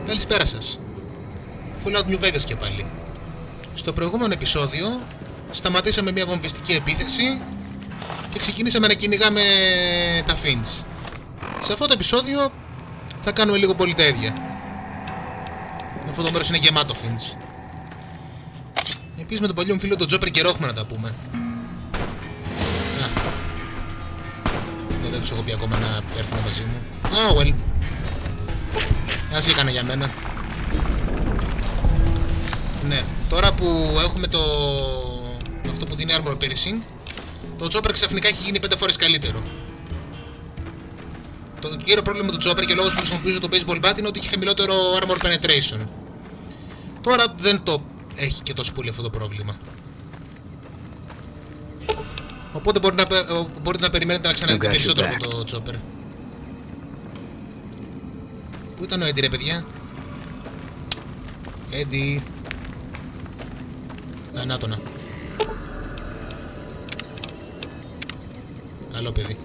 Καλησπέρα σας. Fallout New Vegas και πάλι. Στο προηγούμενο επεισόδιο σταματήσαμε μια βομβιστική επίθεση και ξεκινήσαμε να κυνηγάμε τα Fiends. Σε αυτό το επεισόδιο θα κάνουμε λίγο πολύ τα ίδια. Αυτό το μέρος είναι γεμάτο Fiends. Επίσης με τον παλιό μου φίλο τον Τζόπερ καιρό έχουμε να τα πούμε. Δεν τους έχω πει ακόμα να έρθουν μαζί μου. Well. Ας έκανε για μένα. Ναι, τώρα που έχουμε αυτό που δίνει armor piercing, το Chopper ξαφνικά έχει γίνει 5 φορές καλύτερο. Το κύριο πρόβλημα του Chopper και ο λόγος που χρησιμοποιήσω το baseball bat είναι ότι έχει χαμηλότερο armor penetration. Τώρα δεν το έχει και τόσο πολύ αυτό το πρόβλημα. Οπότε μπορείτε να περιμένετε να ξαναδείτε περισσότερο από το Chopper. Πού ήταν ο Έντι ρε παιδιά? Έντι. Ανάτονα. Καλό παιδί.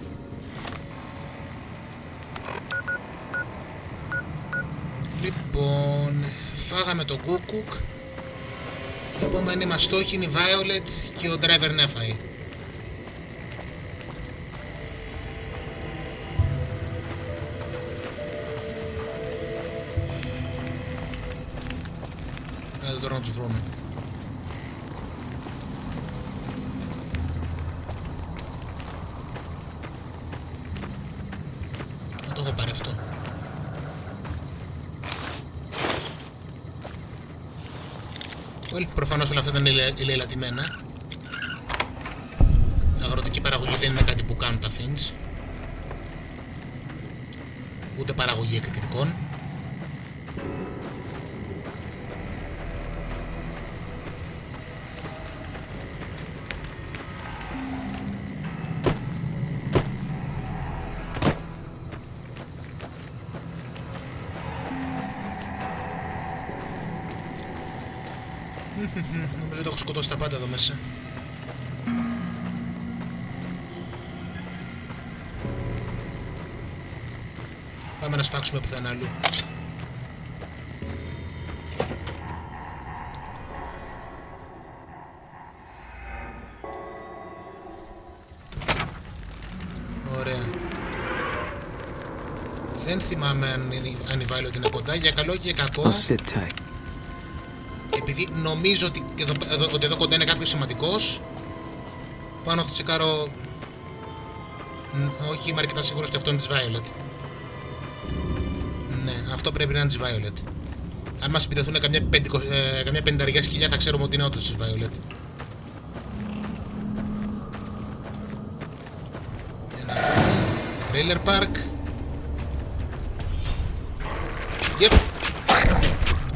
Λοιπόν, φάγαμε το Κούκουκ. Η επόμενη μας στόχη είναι η Violet και ο Driver Nephi. Άντε τώρα να τους βρούμε. Να το έχω πάρει αυτό. Προφανώς όλα αυτά ήταν ηλεηλατημένα. Αγροτική παραγωγή δεν είναι κάτι που κάνουν τα Fiends. Ούτε παραγωγή εκρηκτικών. Νομίζω ότι έχω σκοτώσει τα πάντα εδώ μέσα. Πάμε να σφάξουμε πουθενά αλλού. Ωραία. Δεν θυμάμαι αν η Violet είναι κοντά. Για καλό και για κακό. Επειδή νομίζω ότι εδώ κοντά είναι κάποιος σημαντικός, πάνω το τσεκάρω. Όχι, είμαι αρκετά σίγουρος ότι αυτό είναι της Violet. Ναι, αυτό πρέπει να είναι της Violet. Αν μας επιτεθούν καμιά 50 σκυλιά θα ξέρουμε ότι είναι όντως της Violet. Ένα trailer park. Yep.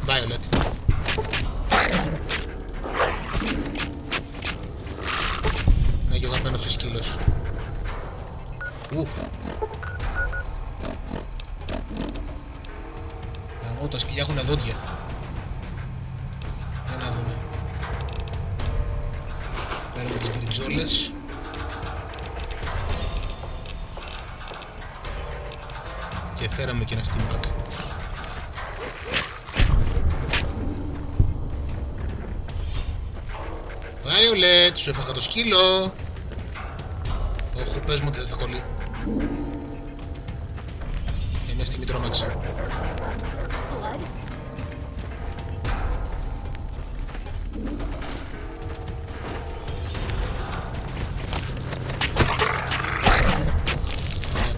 Violet. Άγιο αγαπημένος σκύλος. Ουφ. Τα σκυλιά έχουν δόντια. Για να δούμε. Παίρνουμε τις μπριτζόλες. Και φέραμε και ένα steampack. Violet, σου έφαγα το σκύλο. Όχι, πες μου ότι δεν θα κολλεί. Για μια στιγμή τρόμαξα.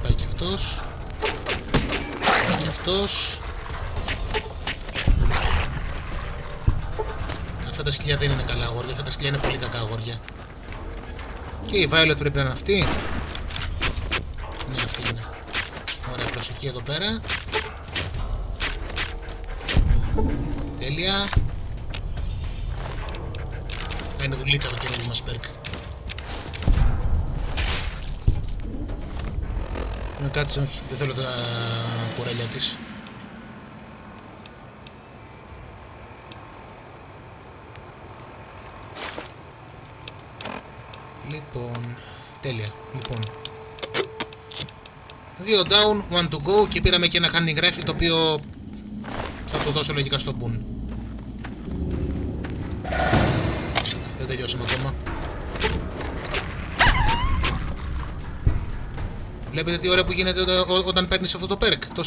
Πάει και αυτός. Πάει και αυτός. Αυτά τα σκυλιά δεν είναι καλά αγόρια, αυτά τα σκυλιά είναι πολύ κακά αγόρια. Και η Violet πρέπει να είναι αυτή. Ναι, αυτή είναι. Ωραία, προσοχή εδώ πέρα. Τέλεια. Είναι δουλίτσα το καινούργιο μας perk. Κάτσε, όχι, δεν θέλω τα κουρέλια της. Λοιπόν, τέλεια, λοιπόν. 2 down, 1 to go και πήραμε και ένα handing rifle το οποίο θα το δώσω λογικά στον Boon. Δεν τελειώσαμε ακόμα. Βλέπετε τι ωραία που γίνεται όταν παίρνεις αυτό το perk. Το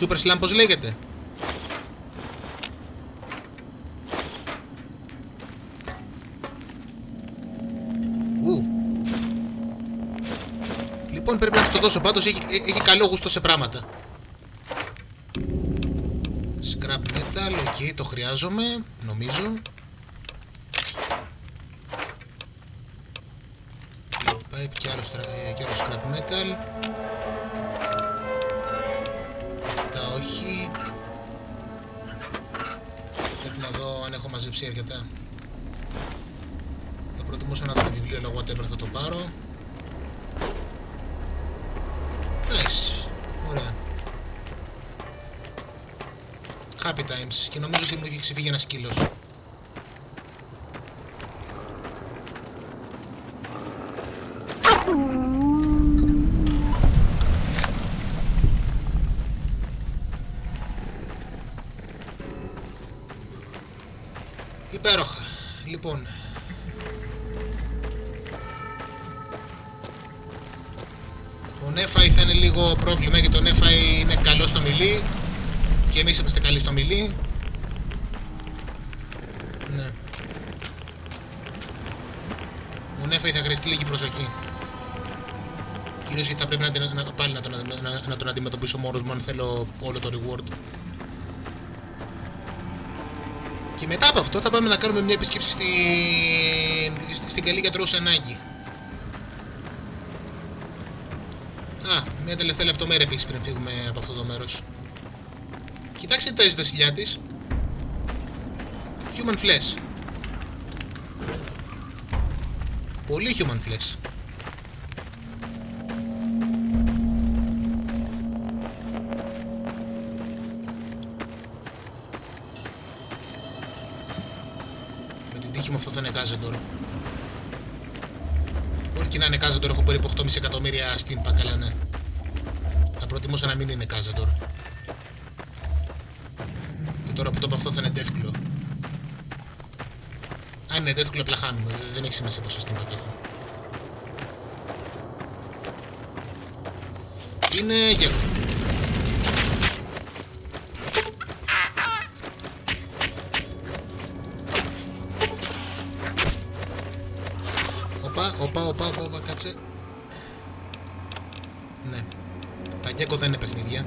Super Slam, πώς λέγεται. Λοιπόν, πρέπει να το δώσω, πάντως έχει καλό γούστο σε πράγματα. Scrap metal, ok, το χρειάζομαι, νομίζω. Pipe και άλλο scrap metal. Τα όχι. Πρέπει να δω αν έχω μαζέψει αρκετά. Θα προτιμούσα να δω το βιβλίο, αλλά whatever θα το πάρω. Nice, ωραία. Happy times. Και νομίζω ότι μου έχει ξεφύγει ένα σκύλος. Υπέροχα. Λοιπόν, ο Νέφαη θα είναι λίγο πρόβλημα, γιατί το Νέφαη είναι καλό στο μιλί και εμείς είμαστε καλοί στο μιλί. Ναι. Ο Νέφαη θα χρειαστεί λίγη προσοχή. Κυρίως γιατί θα πρέπει πάλι να τον αντιμετωπίσω μόνος μου αν θέλω όλο το reward. Και μετά από αυτό θα πάμε να κάνουμε μια επίσκεψη στην καλή γιατρό ανάγκη. Μια τελευταία λεπτομέρεια επίσης πριν φύγουμε από αυτό το μέρος. Κοιτάξτε τι τάζει τα σιλιά της. Human flesh. Πολύ human flesh. Με την τύχη μου αυτό θα είναι Κάζαντορ. Μπορεί και να είναι Κάζαντορ, έχω περίπου 8,5 εκατομμύρια Steam Pack, αλλά ναι. Θα προτιμούσα να μην είναι Κάζαντορ. Και τώρα που το από αυτό θα είναι Deathclaw. Αν είναι Deathclaw απλά χάνουμε, δεν έχει σημασία πόσο Steam Pack έχω. Είναι γέρο. Όπα, κάτσε. Ναι. Τα γκέκο δεν είναι παιχνίδια.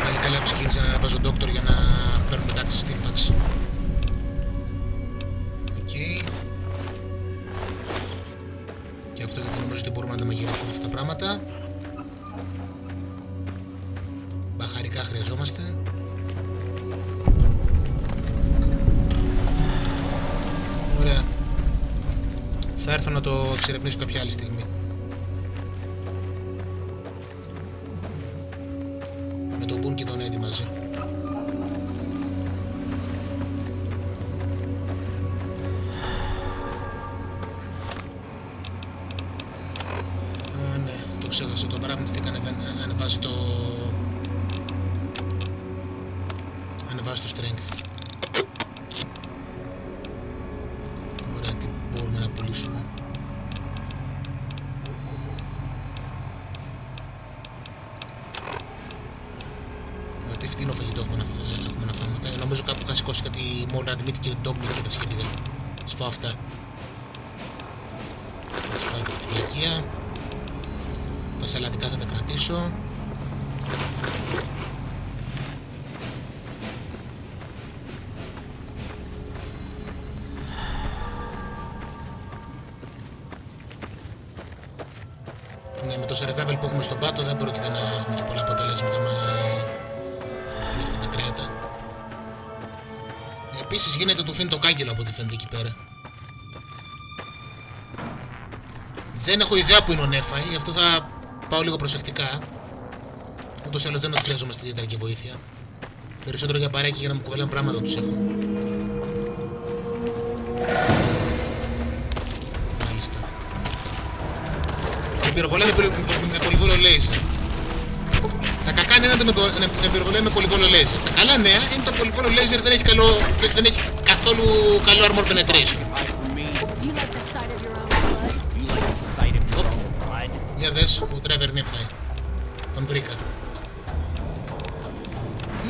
Πάλι καλά που ξεκίνησα να ανεβάζω Doctor για να παίρνουμε κάτι στις Steam Packs. Οκ. Και αυτό γιατί νομίζω ότι μπορούμε να τα μαγειρέψουμε αυτά τα πράγματα. Μπαχαρικά χρειαζόμαστε. Ωραία. Θα έρθω να το εξερευνήσω κάποια άλλη στιγμή. Με τον Boon και τον Eddie μαζί. Ναι, το ξέχασα το πραγματικά ανεβάζει το... Ανεβάζει το strength. Ωραία, τι μπορούμε να πουλήσουμε. Τι φτηνό φαγητό έχουμε να φάμε. Νομίζω κάπου είχα σηκώσει κάτι μόνο meat και dog meat και τα σχετικά. Σφάω αυτά. Σφάω και αυτή τη φυλακία. Τα σαλατικά θα τα κρατήσω. Ναι, με το survival που έχουμε στον πάτο δεν πρόκειται να έχουμε και πολλά αποτελέσματα με αυτά τα κρέατα. Επίσης γίνεται του Fiend το κάγκελο από ό,τι φαίνεται εκεί πέρα. Δεν έχω ιδέα που είναι ο Νέφαη, γι' αυτό θα πάω λίγο προσεκτικά. Ούτως ή άλλως δεν χρειαζόμαστε ιδιαίτερα και βοήθεια. Περισσότερο για παρέκει για να μου κουβελάνε πράγματα τους έχω. Μάλιστα. Με πυροβολάει με πολυβόλο λέιζερ. Τα κακά νέα είναι με πυροβολάει με πολυβόλο λέιζερ. Τα καλά νέα είναι το πολυβόλο λέιζερ δεν έχει καθόλου καλό armor penetration. Για δες, ο driver νύφαει. Τον βρήκα.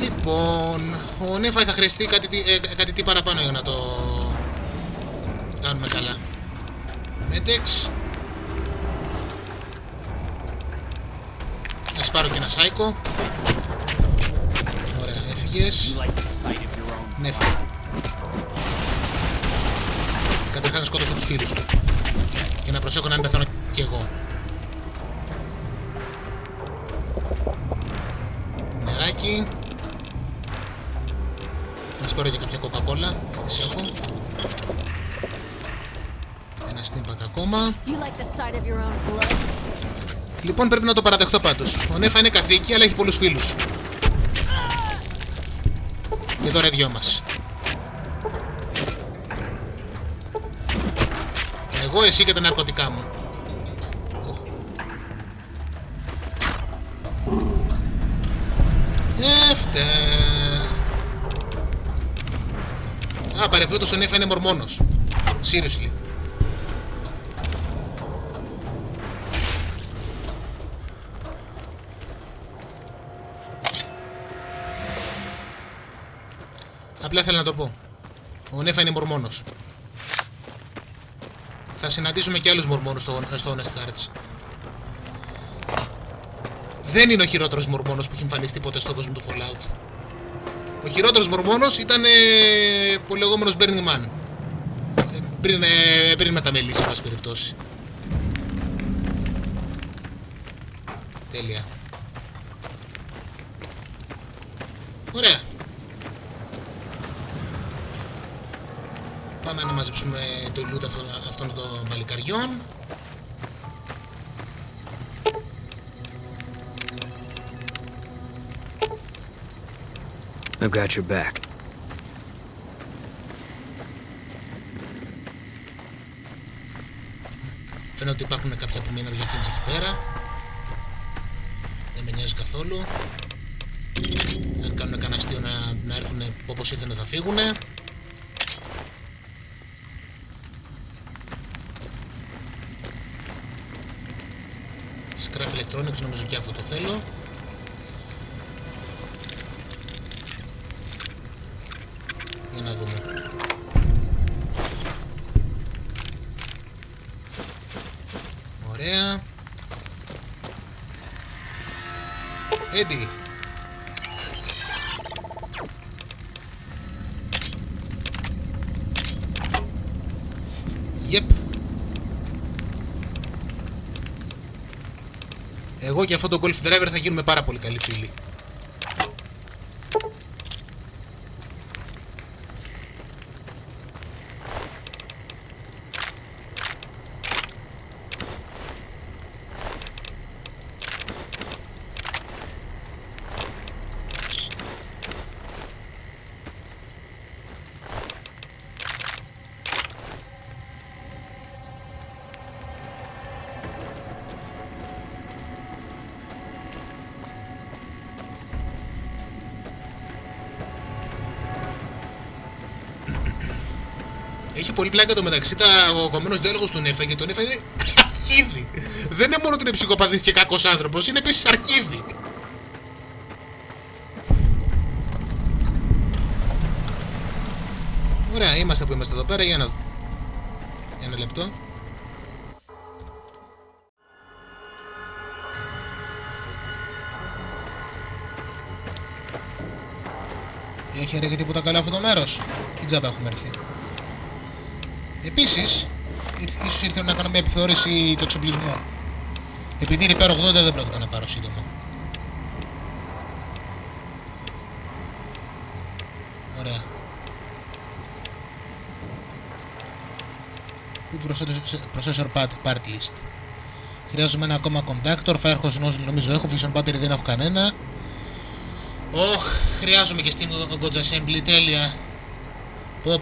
Λοιπόν, ο Νέφαη θα χρειαστεί κάτι τι παραπάνω για να το κάνουμε καλά. Medex. Ας πάρω και ένα σάικο. Ωραία, έφυγες. Νέφαη. Καταρχάς να σκότωσω τους φίλους του. Και να προσέχω να μην πεθάνω κι εγώ. Νεράκι. Να σπέρω για κάποια κοκακόλα. Τις έχω. Ένα steampack ακόμα. Λοιπόν, πρέπει να το παραδεχτώ πάντως. Ο Νέφα είναι καθήκη, αλλά έχει πολλούς φίλους. Και εδώ ρε δυο μας. Εγώ, εσύ και τα ναρκωτικά μου. Α, παρεμπιπτόντως ο Νέφα είναι μορμόνος. Seriously. Απλά θέλω να το πω. Ο Νέφα είναι μορμόνος. Θα συναντήσουμε και άλλους μορμόνους στο Honest Hearts. Δεν είναι ο χειρότερος μορμόνος που έχει εμφανιστεί ποτέ στον κόσμο του Fallout. Ο χειρότερος μορμόνος ήταν ο λεγόμενος Burning Man. Πριν μεταμελήσει, σε πάση περιπτώσει. Τέλεια. Ωραία. Πάμε να μαζέψουμε το loot αυτών των παλικαριών. I've got your back. Φαίνεται ότι υπάρχουν κάποια που μείναν για Fiends εκεί πέρα. Δεν με νοιάζει καθόλου. Αν κάνουν κανένα αστείο να έρθουν όπως ήρθαν θα φύγουνε. Scrap Electronics, νομίζω και αυτό το θέλω. Για να δούμε. Ωραία. Έντι. Yep. Εγώ και αυτό το Golf Driver θα γίνουμε πάρα πολύ καλοί φίλοι. Έχει πολύ πλάκα το μεταξύ ο κομμένος διάλογος του Νέφα, γιατί το Νέφα είναι αρχίδι. Δεν είναι μόνο ότι είναι ψυχοπαθής και κακός άνθρωπος, είναι επίσης αρχίδι. Ωραία, είμαστε που είμαστε εδώ πέρα, για ένα λεπτό. Έχει ρε και τίποτα καλά αυτό το μέρος. Τι τζάμπα έχουμε έρθει. Επίσης, ίσως ήρθε να κάνω μια επιθεώρηση του εξοπλισμού. Επειδή είναι υπέρ 80 δεν πρόκειται να πάρω σύντομα. Ωραία. Food processor part list. Χρειάζομαι ένα ακόμα conductor, firehose nozzle νομίζω έχω, fission battery δεν έχω κανένα. Χρειάζομαι και steam gauge assembly, τέλεια.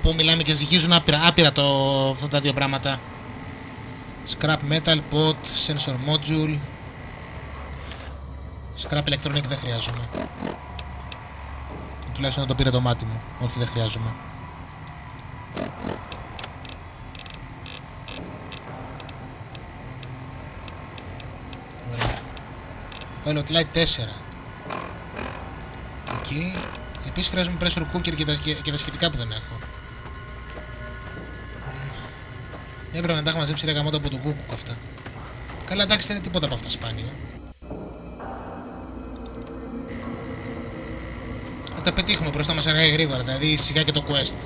Πω μιλάμε και ζυγίζουν άπειρα αυτά τα δύο πράγματα. Scrap metal, pot, sensor module. Scrap electronic δεν χρειάζομαι. Τουλάχιστον να το πήρε το μάτι μου. Όχι, δεν χρειάζομαι. Ωραία. Pilot light 4. Εκεί. Επίσης χρειάζομαι pressure cooker και τα σχετικά που δεν έχω. Έπρεπε να τα έχω μαζέψει ρε γαμώτα από το κούκουκ αυτά. Καλά, εντάξει, δεν είναι τίποτα από αυτά σπάνιο. Θα τα πετύχουμε μπροστά μας αργά ή γρήγορα, δηλαδή σιγά και το quest.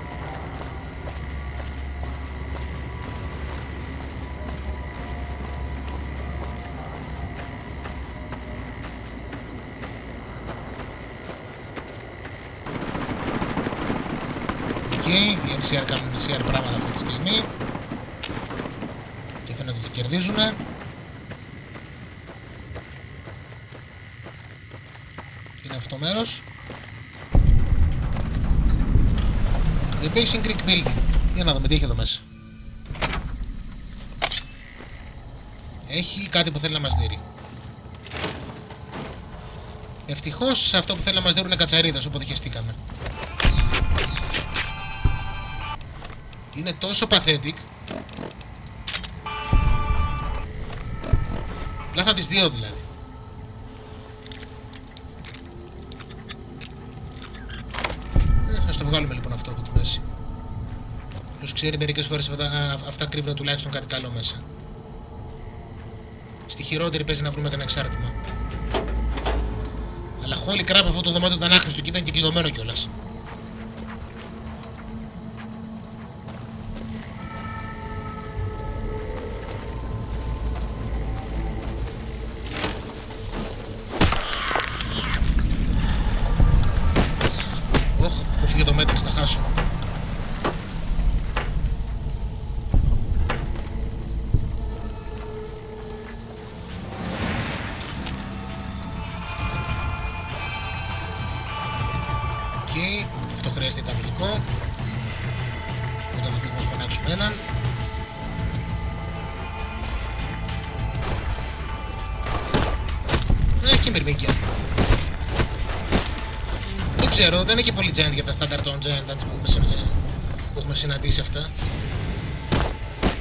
Οι NCR κάνουν NCR πράγματα αυτή τη στιγμή και φαίνεται ότι κερδίζουν. Είναι αυτό το μέρος. The Basing Creek Building. Για να δούμε τι έχει εδώ μέσα. Έχει κάτι που θέλει να μας δείρει. Ευτυχώς αυτό που θέλει να μας δείρουν είναι κατσαρίδες, οπότε χεστήκαμε. Είναι τόσο pathetic. Λάθα τις δύο δηλαδή. Ας το βγάλουμε λοιπόν αυτό από τη μέση. Ποιος ξέρει, μερικές φορές αυτά κρύβουν τουλάχιστον κάτι καλό μέσα. Στη χειρότερη παίζει να βρούμε κανένα εξάρτημα. Αλλά holy crap, αυτό το δωμάτιο ήταν άχρηστο και ήταν και κλειδωμένο κιόλας. Φύγε το μέτρix, θα χάσω. Εκεί, αυτό χρειάζεται ιταυλικό. Όταν θα φύγουμε φωνάξουμε έναν. Έχει μυρμήγκια. Δεν ξέρω, δεν είναι και πολύ giant για τα standard των giant που έχουμε συναντήσει αυτά.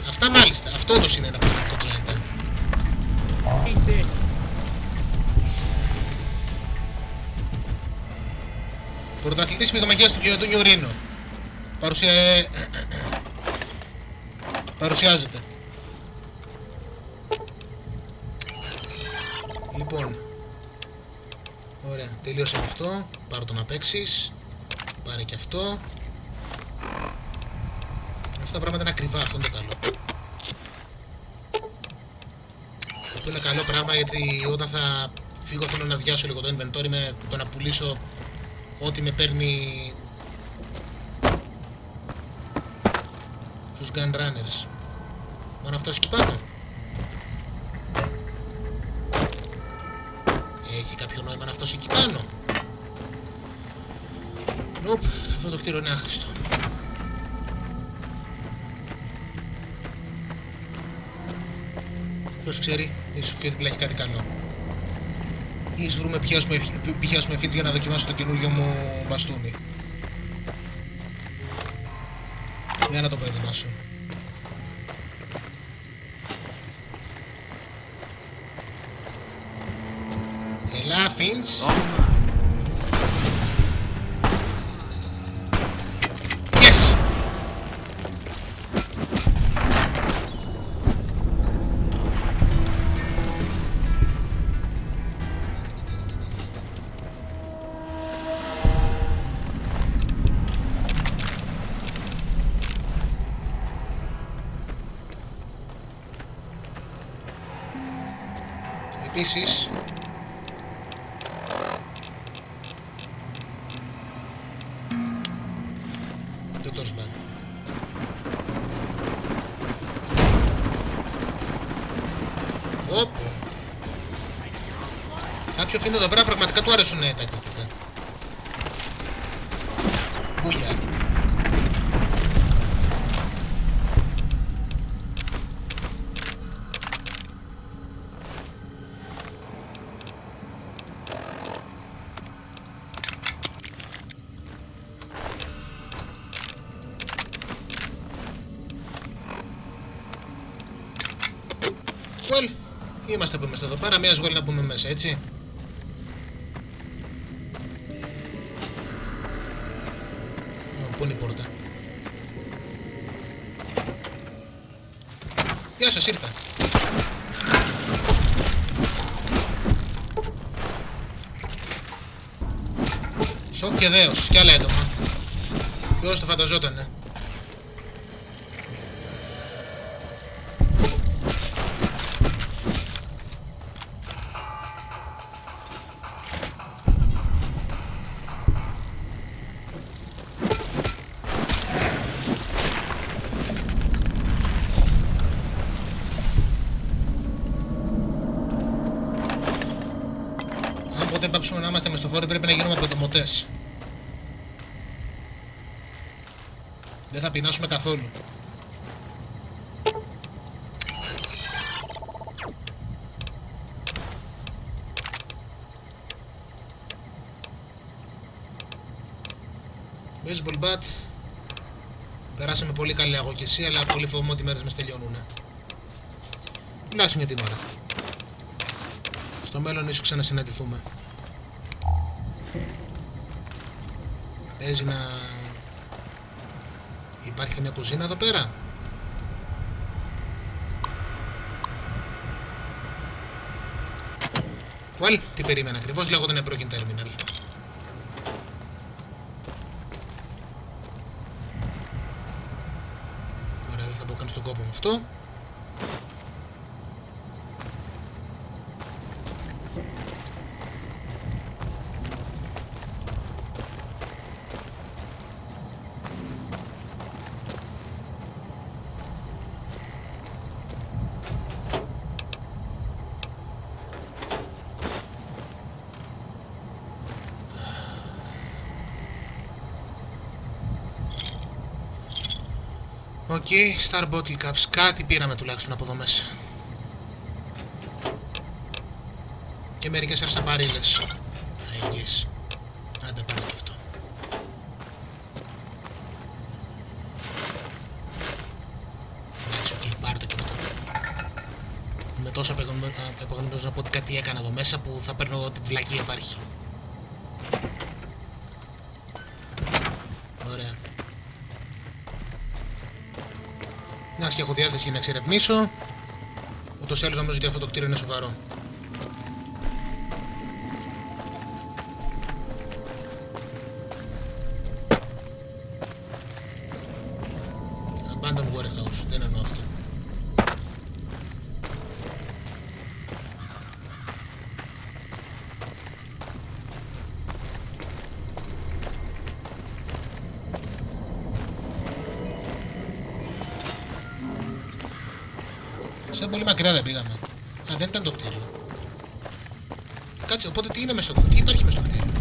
Αυτά μάλιστα, αυτό όντως είναι ένα πραγματικό giant. Πρωταθλητής μυγαμαγίας του Κιοντούνιου Ρήνο. Παρουσιάζεται. Λοιπόν, ωραία, τελείωσε με αυτό. Πάρω το να παίξεις. Πάρε και αυτό. Αυτά τα πράγματα είναι ακριβά, αυτό είναι το καλό. Αυτό είναι καλό πράγμα, γιατί όταν θα φύγω θέλω να αδειάσω λίγο το inventory με το να πουλήσω ό,τι με παίρνει στους gun runners. Μόνο αυτός εκεί πάνω. Έχει κάποιο νόημα να αυτός εκεί πάνω. Nope, αυτό το κτίριο είναι άχρηστο. Ποιος ξέρει, ίσως πιο δίπλα έχει κάτι καλό. Ίσως βρούμε πιάσουμε Fiends για να δοκιμάσω το καινούργιο μου μπαστούνι. Για να το προετοιμάσω. Έλα, Fiends. Yes! Επίσης, κάποιο Fiends εδώ πέρα πραγματικά του άρεσουν τα εκπληκτικά. Μπούλια. Well, είμαστε που είμαστε εδώ πέρα. Μία σγόλη να μπούμε μέσα, έτσι. Πού είναι η πόρτα? Γεια σας, ήρθα. Σοκ και δέος, κι άλλα έντομα. Ποιος το φανταζότανε. Αν πάψουμε να είμαστε μες στο φόρο, πρέπει να γίνουμε πεντομοτές. Δεν θα πεινάσουμε καθόλου. Baseball bat. Περάσαμε πολύ καλή εγώ και εσύ, αλλά πολύ φοβούμαι ότι οι μέρες μας τελειώνουνε. Τουλάχιστον για την ώρα. Στο μέλλον ίσως ξανασυναντηθούμε. Παίζει να... Υπάρχει καμιά κουζίνα εδώ πέρα? Well, τι περίμενα ακριβώς, λέγονταν broken terminal. Ωραία, δεν θα μπω καν στον κόπο με αυτό. Οκ, Star Bottle Caps. Κάτι πήραμε τουλάχιστον από εδώ μέσα. Και μερικές αρσαπαρίλες. Yes. Άντε πάρε και αυτό. Εντάξει, οκ, πάρε το και αυτό. Με τόσο απεγνωμένος να πω ότι κάτι έκανα εδώ μέσα που θα παίρνω ό,τι βλακία υπάρχει. Ωραία. Μιας και έχω διάθεση για να εξερευνήσω. Ούτως ή άλλως νομίζω ότι αυτό το κτίριο είναι σοβαρό. Abandoned warehouse, δεν εννοώ αυτό. Σαν πολύ μακριά δεν πήγαμε. Α, δεν ήταν το κτίριο. Κάτσε, οπότε τι είναι μες στο κτίριο, τι υπάρχει μες στο κτίριο?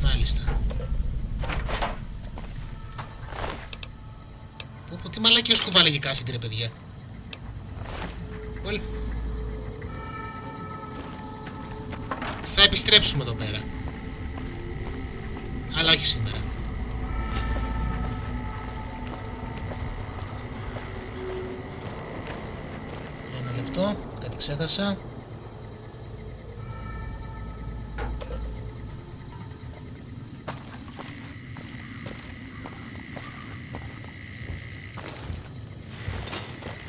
Μάλιστα. Πω, τι μαλακίες κουβάλαγε κάσιτι ρε παιδιά. Well. Θα επιστρέψουμε εδώ πέρα. Αλλά όχι σήμερα. Κάτι ξέχασα.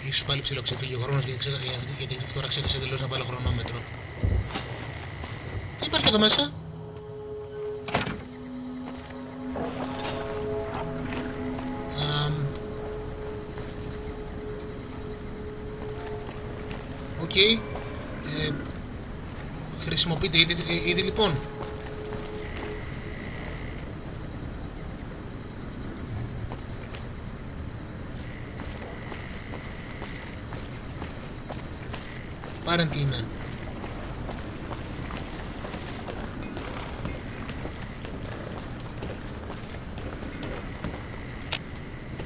Ίσως πάλι ψιλοξεφύγει ο χρόνος γιατί τώρα ξέχασα τελείως να βάλω χρονόμετρο. Τι υπάρχει εδώ μέσα? Οκ. Χρησιμοποιείται ήδη λοιπόν. Apparently ναι.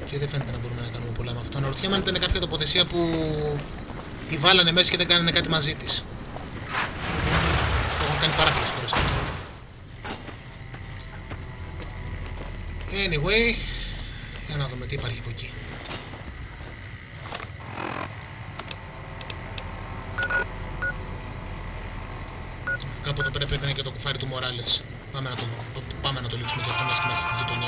Και δεν φαίνεται να μπορούμε να κάνουμε πολλά με αυτό. Αναρωτιέμαι αν ήταν κάποια τοποθεσία που τη βάλανε μέσα και δεν κάνανε κάτι μαζί της. Το έχω κάνει πάρα πολλές φορές. Anyway, για να δούμε τι υπάρχει από εκεί. που εδώ πρέπει να είναι και το κουφάρι του Μοράλες. Πάμε να το λύσουμε και αυτό μιας και μέσα στη γειτονιά.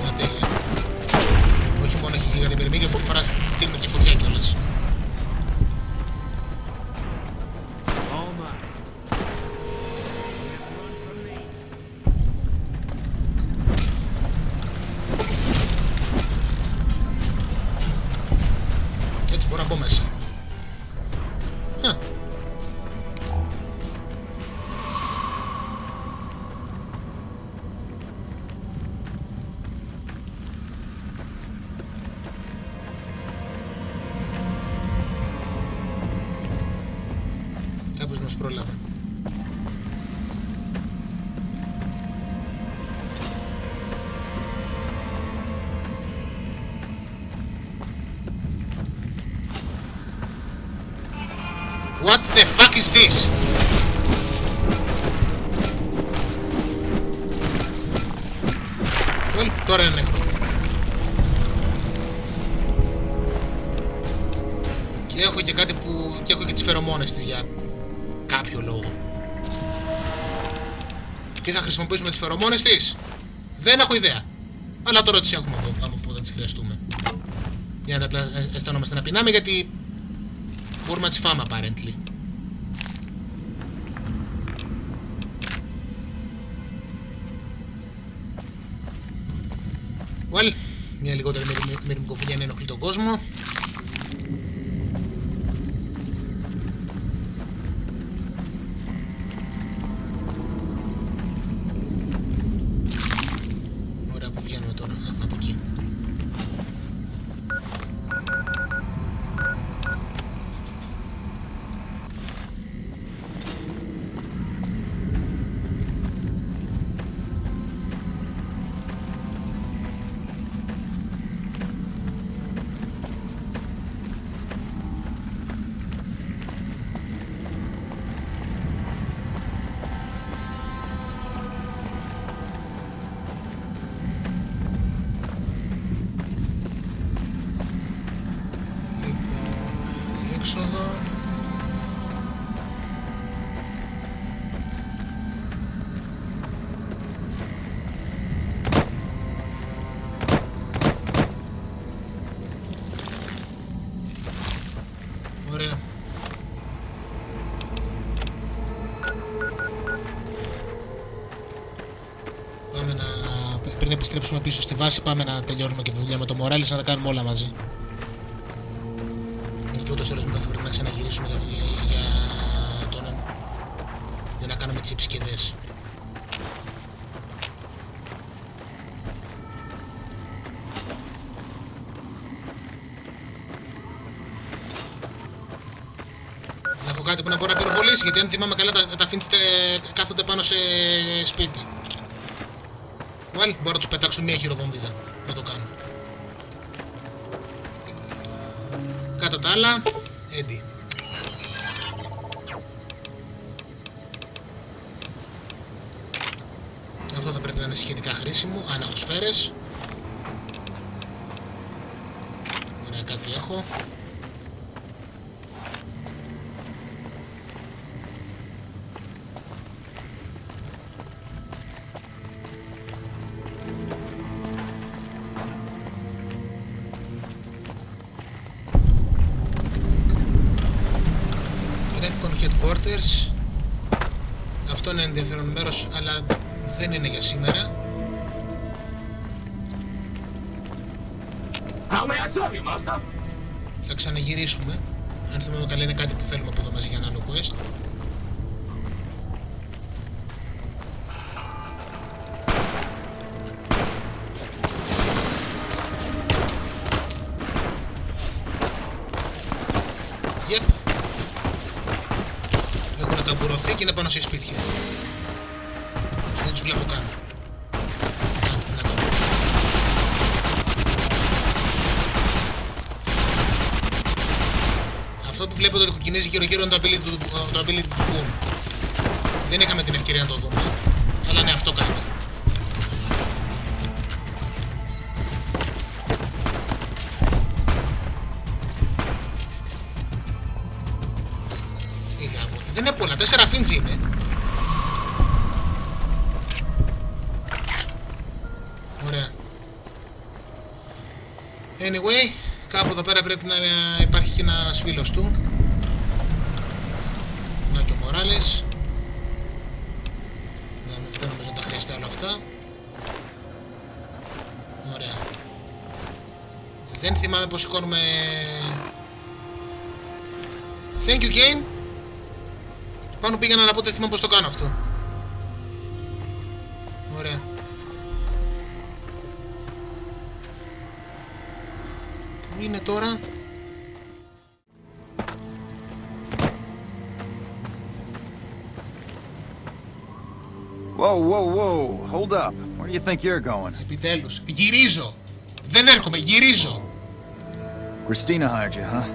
Α, τέλεια. Όχι μόνο έχει γίγαντη μυρμήγκια, από φορά φτύνουμε και φωτιά κιόλας. Μπορώ να μπω μέσα. Κάποιος μας πρόλαβε. What the fuck is this? Well, τώρα είναι νεκρό. Και έχω και κάτι που... και έχω και τις φερομόνες της για κάποιο λόγο. Τι θα χρησιμοποιήσουμε τις φερομόνες της? Δεν έχω ιδέα. Αλλά τώρα τις έχουμε από που θα τις χρειαστούμε. Για να αισθανόμαστε να πεινάμε, γιατί μπορούμε να τις φάμε apparently. Well, μια λιγότερη μυρμικοφιλία να ενοχλεί τον κόσμο. Ωραία, που βγαίνουμε τώρα? Από εκεί. Έξοδο. Ωραία. Πάμε να... πριν επιστρέψουμε πίσω στη βάση, πάμε να τελειώνουμε και τη δουλειά με το Μοράλες, να τα κάνουμε όλα μαζί. Και ούτως τέλος μετά θα πρέπει να ξαναγυρίσουμε για να κάνουμε τις επισκευές. Έχω κάτι που να μπορώ να πυροβολήσει, γιατί αν θυμάμαι καλά τα Fiends κάθονται πάνω σε σπίτι. Well, μπορώ να τους πετάξω μια χειροβομβίδα. Θα το κάνω. Κατά τα άλλα, Έντι. Αυτό θα πρέπει να είναι σχετικά χρήσιμο. Αν έχω σφαίρες. Ωραία, κάτι έχω. Headquarters. Αυτό είναι ενδιαφέρον μέρος, αλλά δεν είναι για σήμερα. Θα ξαναγυρίσουμε. Αν θυμάμαι καλά, είναι κάτι που θέλουμε από εδώ μαζί για ένα άλλο quest. Yep. Έχουν ταμπουρωθεί και είναι πάνω σε σπίτια. Δεν τους βλέπω καν. Αυτό που βλέπετε ότι κοκκινίζει γύρω-γύρω είναι το ability του Boom. Δεν είχαμε την ευκαιρία να το δούμε. Αλλά ναι, αυτό κάνει. RPG είναι. Ωραία. Anyway, κάπου εδώ πέρα πρέπει να υπάρχει και ένας φίλος του. Να και ο Μοράλες. Δεν νομίζω να τα χρειαστεί όλα αυτά. Ωραία. Δεν θυμάμαι πως σηκώνουμε... Thank you game. Πάνω πήγαινα να πω, δεν θυμάμαι πως το κάνω αυτό. Ωραία. Πού είναι τώρα? Whoa, whoa, whoa. Hold up. Where do you think you're going? Επιτέλους. Γυρίζω. Δεν έρχομαι. Γυρίζω. Christina hired you, huh?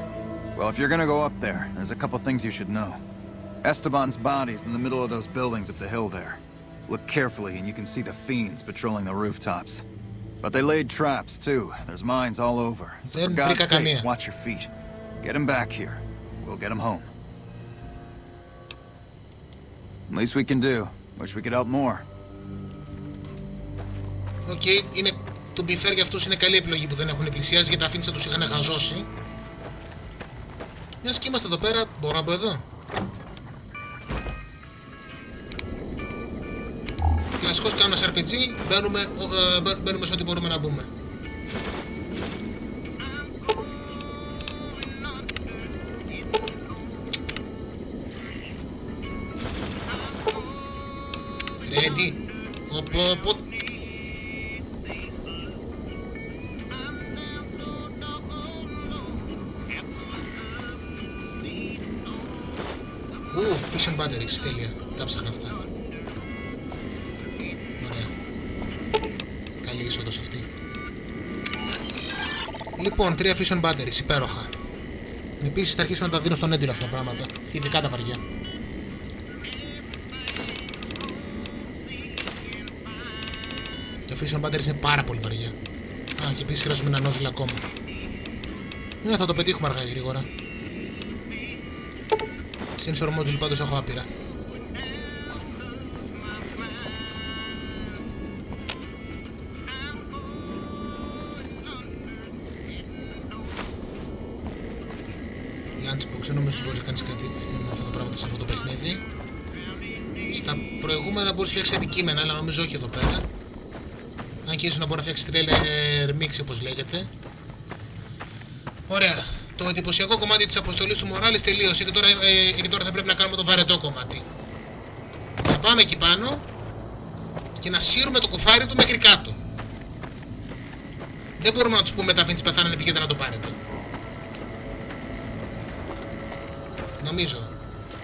Well, if you're gonna go up there, there's a couple things you should know. Esteban's body's in the middle of those buildings up the hill there. Look carefully and you can see the Fiends patrolling the rooftops. But they laid traps, too. There's mines all over. So for God's sakes, watch your feet. Get him back here. We'll get him home. Least we can do. Wish we could help more. Οκ, είναι... To be fair, για αυτούς είναι καλή επιλογή που δεν έχουν πλησιάσει, γιατί τα Fiends θα τους είχαν γαζώσει. Μιας και είμαστε εδώ πέρα, μπορώ να μπω εδώ. Κλασικός κάνοντας RPG, μπαίνουμε σε ό,τι μπορούμε να μπούμε. Ready. Οπό. Fission batteries, τέλεια. Τα ψάχνα αυτά. Ωραία. Καλή είσοδος αυτή. Λοιπόν, 3 fission batteries, υπέροχα. Επίσης θα αρχίσω να τα δίνω στον έντυλο αυτά τα πράγματα. Ειδικά τα βαριά. Τα fission batteries είναι πάρα πολύ βαριά. Α, και επίσης χρειάζομαι ένα nozzle ακόμα. Ναι, θα το πετύχουμε αργά ή γρήγορα. Sensor module πάντως έχω άπειρα. Lunchbox, δεν νομίζω ότι μπορείς να κάνεις κάτι με αυτά τα πράγματα σε αυτό το παιχνίδι. Στα προηγούμενα μπορείς να φτιάξεις αντικείμενα, αλλά νομίζω όχι εδώ πέρα. Αν και ίσως να μπορεί να φτιάξεις trailer mix όπως λέγεται. Ωραία. Το εντυπωσιακό κομμάτι της αποστολής του Μοράλες τελείωσε και τώρα θα πρέπει να κάνουμε το βαρετό κομμάτι. Να πάμε εκεί πάνω και να σύρουμε το κουφάρι του μέχρι κάτω. Δεν μπορούμε να τους πούμε τα Fiends πεθάνανε, πηγαίνετε να το πάρετε. Νομίζω,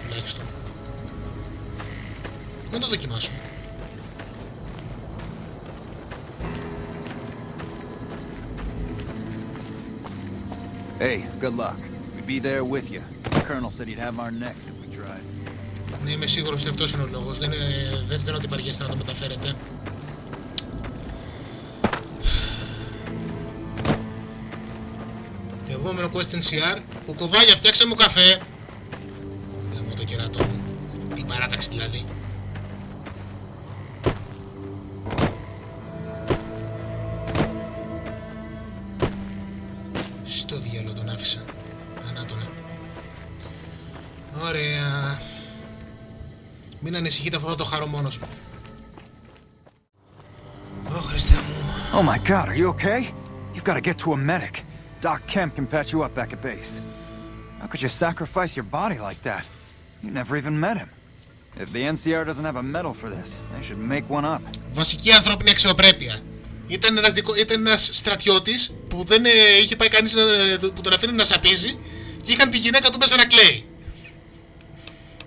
τουλάχιστον. Να το δοκιμάσω. Hey, good luck. We'd be there with you. The colonel said he'd have our necks if we tried. Ναι, είμαι σίγουρος ότι αυτός είναι ο λόγος. Δεν θέλω ότι βαριέστε να το μεταφέρετε. Το επόμενο question CR. Κουκουβάγια, φτιάξε μου καφέ. Γαμώ το κεράτο μου. Την παράταξη δηλαδή. Στο διάλογο τον άφησα. Ανάτονα. Ωραία. Μην ανησυχείτε, αυτό θα το χαρώ μόνος μου. Ω, Χριστέ μου. Oh my God, are you okay? You've got to get to a medic. Doc Kemp can patch you up back at base. How could you sacrifice your body like that? You never even met him. If the NCR doesn't have a medal for this, they should make one up. Βασική ανθρώπινη αξιοπρέπεια. Ήταν ένας στρατιώτης που δεν είχε πάει κανείς που τον αφήνει να σαπίζει και είχαν τη γυναίκα του μέσα να κλαίει.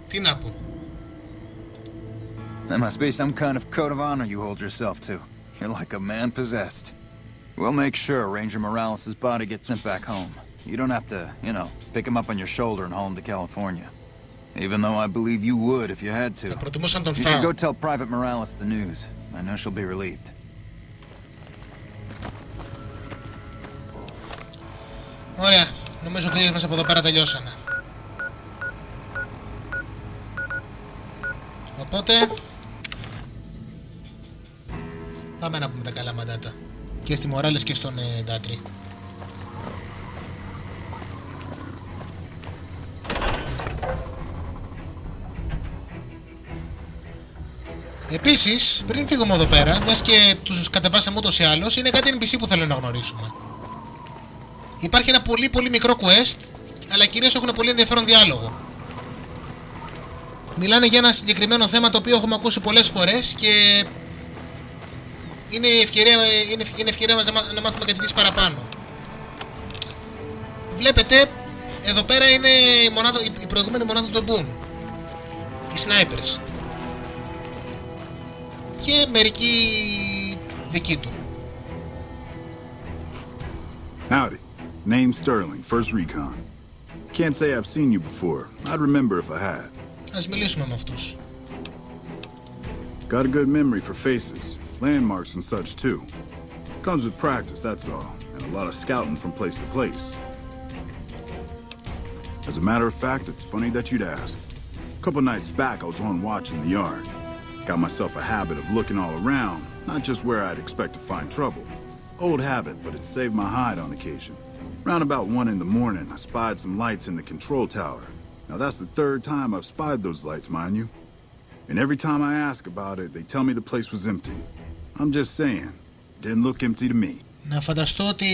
Τι να πω. There must be some kind of code of honor you hold yourself to. You're like a man possessed. We'll make sure Ranger Morales' body gets sent back home. You don't have to, pick him up on your shoulder and haul him to California. Even though I believe you would if you had to. Θα προτιμούσα να τον You φάω. should go tell Private Morales the news. I know she'll be relieved. Ωραία. Νομίζω ότι μέσα από εδώ πέρα τελειώσανε. Οπότε πάμε να πούμε τα καλά μαντάτα και στη Μοράλες και στον Ντάτρι. Επίσης, πριν φύγουμε εδώ πέρα, μιας και τους κατεβάσαμε ούτως ή άλλως, είναι κάτι NPC που θέλω να γνωρίσουμε. Υπάρχει ένα πολύ μικρό quest, αλλά κυρίως έχουν πολύ ενδιαφέρον διάλογο. Μιλάνε για ένα συγκεκριμένο θέμα το οποίο έχουμε ακούσει πολλές φορές και είναι η ευκαιρία μας να μάθουμε κάτι της παραπάνω. Βλέπετε, εδώ πέρα είναι η προηγούμενη μονάδα του Boon, οι snipers. Και μερικοί δικοί του. Howdy. Name's Sterling, First Recon. Can't say I've seen you before. I'd remember if I had. Ας μιλήσουμε με αυτούς. Got a good memory for faces, landmarks and such too. Comes with practice, that's all, and a lot of scouting from place to place. As a matter of fact, it's funny that you'd ask. A couple nights back, I was on watch in the yard. Got myself a habit of looking all around, not just where I'd expect to find trouble. Old habit, but it saved my hide on occasion. Round about 1 in the morning, I spied some lights in the control tower. Now that's the 3rd time I've spied those lights, mind you. And every time I ask about it, they tell me the place was empty. I'm just saying, didn't look empty to me. Να φανταστώ ότι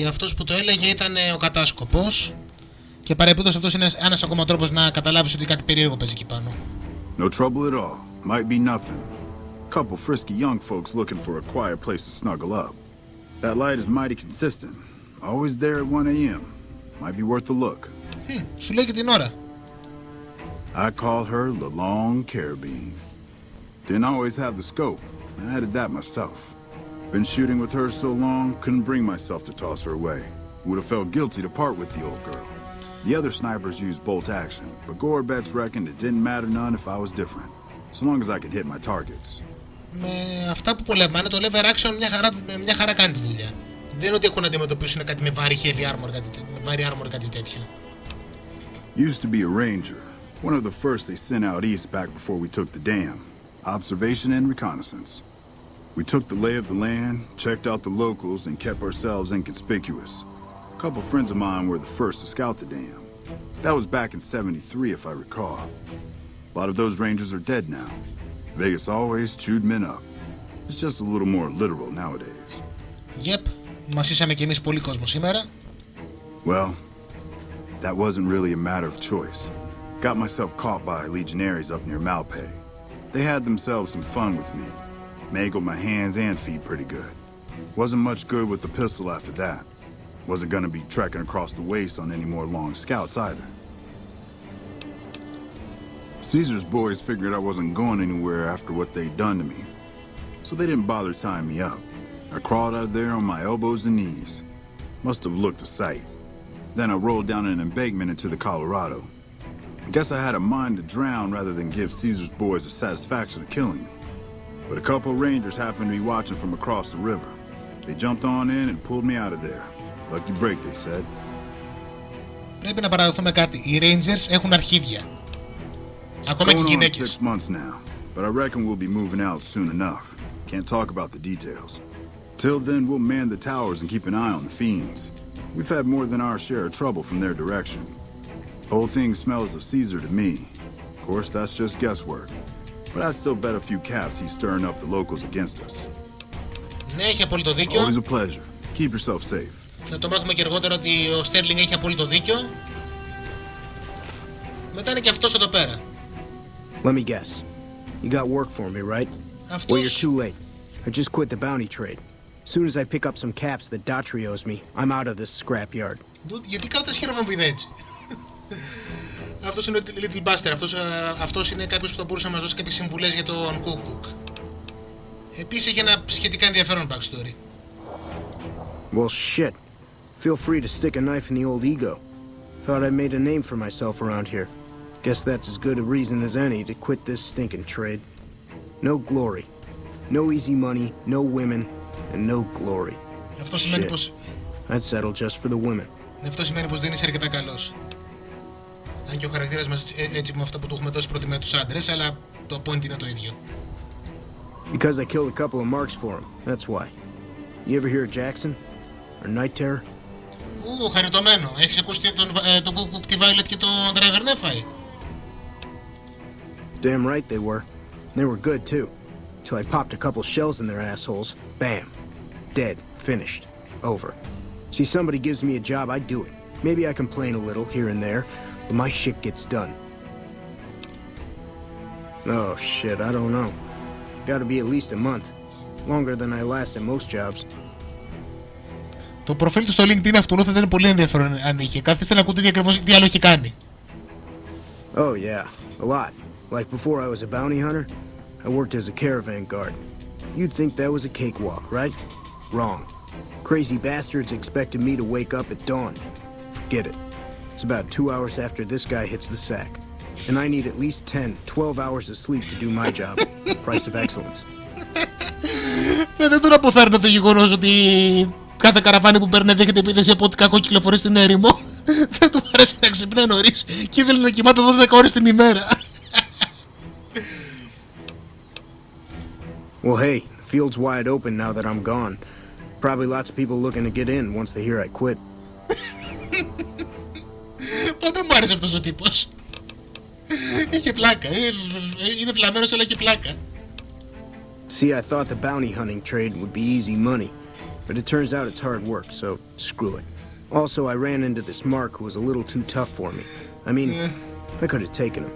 αυτός που το έλεγε ήταν ο κατάσκοπος και παρεπίπτως αυτός είναι ένας ακόμα τρόπος να καταλάβεις ότι κάτι περίεργο παίζει εκεί πάνω. No trouble at all. Might be nothing. Couple frisky young folks looking for a quiet place to snuggle up. That light is mighty consistent. Always there at 1 a.m. Might be worth a look. Σου λέει και την ώρα. I call her the Long Carabine. Didn't always have the scope. I added that myself. Been shooting with her so long, couldn't bring myself to toss her away. Would have felt guilty to part with the old girl. The other snipers used bolt action, but Gore bets reckoned it didn't matter none if I was different. So long as I could hit my targets. Με αυτά που πολεμάνε, το lever action μια χαρά κάνει τη δουλειά. Δεν είναι ότι έχουν να αντιμετωπίσουν κάτι με βάρη heavy armor, με βάρη armor κάτι τέτοιο. Used to be a ranger. One of the first they sent out east back before we took the dam. Observation and reconnaissance. We took the lay of the land, checked out the locals, and kept ourselves inconspicuous. A couple friends of mine were the first to scout the dam. That was back in '73 if I recall. A lot of those rangers are dead now. Vegas always chewed men up. It's just a little more literal nowadays. Yep, μασίσαμε κι εμείς πολύ κόσμο σήμερα. Well, that wasn't really a matter of choice. Got myself caught by legionaries up near Malpay. They had themselves some fun with me. Mangled my hands and feet pretty good. Wasn't much good with the pistol after that. Wasn't gonna be trekking across the waste on any more long scouts either. Caesar's boys figured I wasn't going anywhere after what they'd done to me. So they didn't bother tying me up. I crawled out of there on my elbows and knees. Must have looked a sight. Then I rolled down an embankment into the Colorado. I guess I had a mind to drown rather than give Caesar's boys the satisfaction of killing me. But a couple rangers happened to be watching from across the river. They jumped on in and pulled me out of there. Lucky break, they said. Πρέπει να παραδεχθούμε κάτι. Οι Rangers έχουν αρχίδια. Ακόμα και οι γυναίκες. 6 months now, but I reckon we'll be moving out soon enough. Can't talk about the details. Till then, we'll man the towers and keep an eye on the Fiends. We've had more than our share of trouble from their direction. Whole thing smells of Caesar to me. Of course, that's just guesswork. But I still bet a few caps he's stirring up the locals against us. Ναι, έχει απόλυτο δίκιο. Always a pleasure. Keep yourself safe. Θα το μάθουμε και αργότερα ότι ο Sterling έχει απόλυτο δίκιο. Μετά είναι και αυτός εδώ πέρα. Let me guess. You got work for me, right? Well, you're too late. I just quit the bounty trade. As soon as I pick up some caps that Daughtry owes me, I'm out of this scrapyard. Dude, γιατί κρατάς χειροβομβίδα έτσι? Αυτός είναι ο Little Buster. Αυτός είναι κάποιος που θα μπορούσε να μας δώσει κάποιες συμβουλές για τον Cook. Επίσης έχει ένα σχετικά ενδιαφέρον backstory. Well, shit. Feel free to stick a knife in the old ego. Thought I made a name for myself around here. Guess that's as good a reason as any to quit this stinking trade. No glory. No easy money, no women, and no glory. Αυτό σημαίνει πως... I'd settle just for the women. Αυτό σημαίνει πως δεν είσαι αρκετά καλός. Αν και ο χαρακτήρας μας έτσι με αυτά που του έχουμε δώσει προτιμάει τους άντρες, αλλά το point είναι το ίδιο. Because I killed a couple of marks for him, that's why. You ever hear of Jackson? Or Night Terror? Χαριτωμένο. Έχεις ακούσει τον Κουκ τη Violet και τον Driver Nephi? Damn right they were. They were good too. Till I popped a couple shells in their assholes. Bam. Dead. Finished. Over. See, somebody gives me a job, I do it. Maybe I complain a little here and there, but my shit gets done. Oh shit, I don't know. Gotta be at least a month. Longer than I last at most jobs. Το προφίλ του στο LinkedIn αυτού θα ήταν πολύ ενδιαφέρον αν είχε. Καθίστε να ακούτε τι άλλο έχει κάνει. Oh yeah, a lot. Like before I was a bounty hunter, I worked as a caravan guard. You'd think that was a cakewalk, right? Wrong. Crazy bastards expected me to wake up at dawn. Forget it. It's about 2 hours after this guy hits the sack. And I need at least 10, 12 hours of sleep to do my job. Price of excellence. Δεν τον αποθάρρυνε το γεγονός ότι κάθε καραβάνι που παίρνει δέχεται επίθεση από ό,τι κακό κυκλοφορεί στην έρημο. Δεν του αρέσει να ξυπνάει νωρίς και ήθελε να κοιμάται 12 ώρες την ημέρα. Well, hey, the field's wide open now that I'm gone. Probably lots of people looking to get in once they hear I quit. Πάντα μου άρεσε αυτός ο τύπος. Είχε πλάκα. Είναι βλαμμένος αλλά είχε πλάκα. See, I thought the bounty hunting trade would be easy money, but it turns out it's hard work, so screw it. Also, I ran into this Mark who was a little too tough for me. I mean, I could have taken him.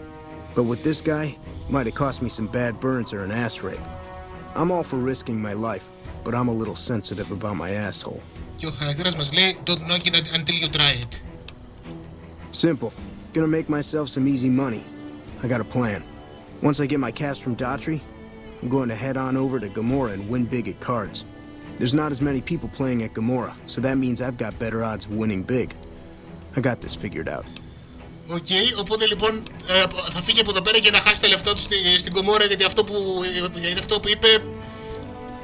But with this guy, might have cost me some bad burns or an ass rape. I'm all for risking my life, but I'm a little sensitive about my asshole. Και ο χαρακτήρας μας λέει don't knock it until you try it. Simple. Gonna make myself some easy money. I got a plan. Once I get my caps from Daughtry, I'm going to head on over to Gomorrah and win big at cards. There's not as many people playing at Gomorrah, so that means I've got better odds of winning big. I got this figured out. Οκ, οπότε λοιπόν θα φύγει από εδώ πέρα για να χάσει τα λεφτά του στην Κομόρα, γιατί αυτό που είπε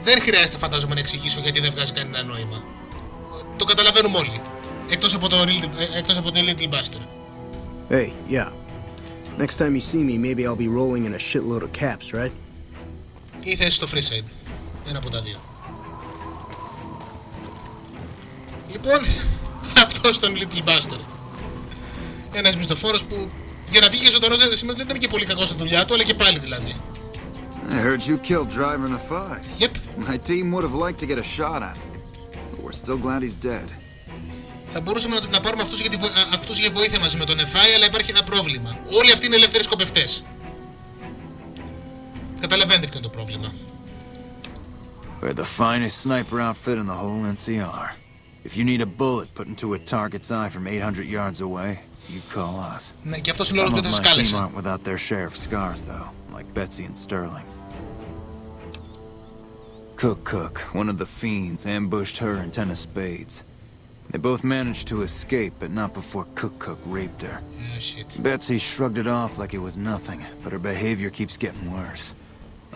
δεν χρειάζεται φαντάζομαι να εξηγήσω γιατί δεν βγάζει κανένα νόημα. Το καταλαβαίνουμε όλοι. Εκτός από το Little Buster. Hey, yeah. Next time you see me, maybe I'll be rolling in a shitload of caps, right? Ή θέση στο Freeside. Ένα από τα δύο. Λοιπόν, αυτός τον Little Buster. Ένας μισθοφόρος που για να βγήκε ζωντανός δεν ήταν και πολύ κακός στη δουλειά του, αλλά και πάλι δηλαδή. I heard you killed Driver Nephi. Yep. My team would have liked to get a shot at him, but we're still glad he's dead. Θα μπορούσαμε να πάρουμε αυτούς για βοήθεια μαζί με τον Nephi, αλλά υπάρχει ένα πρόβλημα. Όλοι αυτοί είναι ελεύθεροι σκοπευτές. Καταλαβαίνετε ποιο είναι το πρόβλημα. We're the finest sniper outfit in the whole NCR. If you need a bullet put into a target's eye from 800 yards away, you call us. Ναι, και αυτός είναι ο Some λόγος of που δεν my σας team κάλεσα. aren't without their share of scars, though, like Betsy and Sterling. Cook, one of the Fiends, ambushed her and 10 of spades. They both managed to escape, but not before Cook raped her. Oh, shit. Betsy shrugged it off like it was nothing, but her behavior keeps getting worse.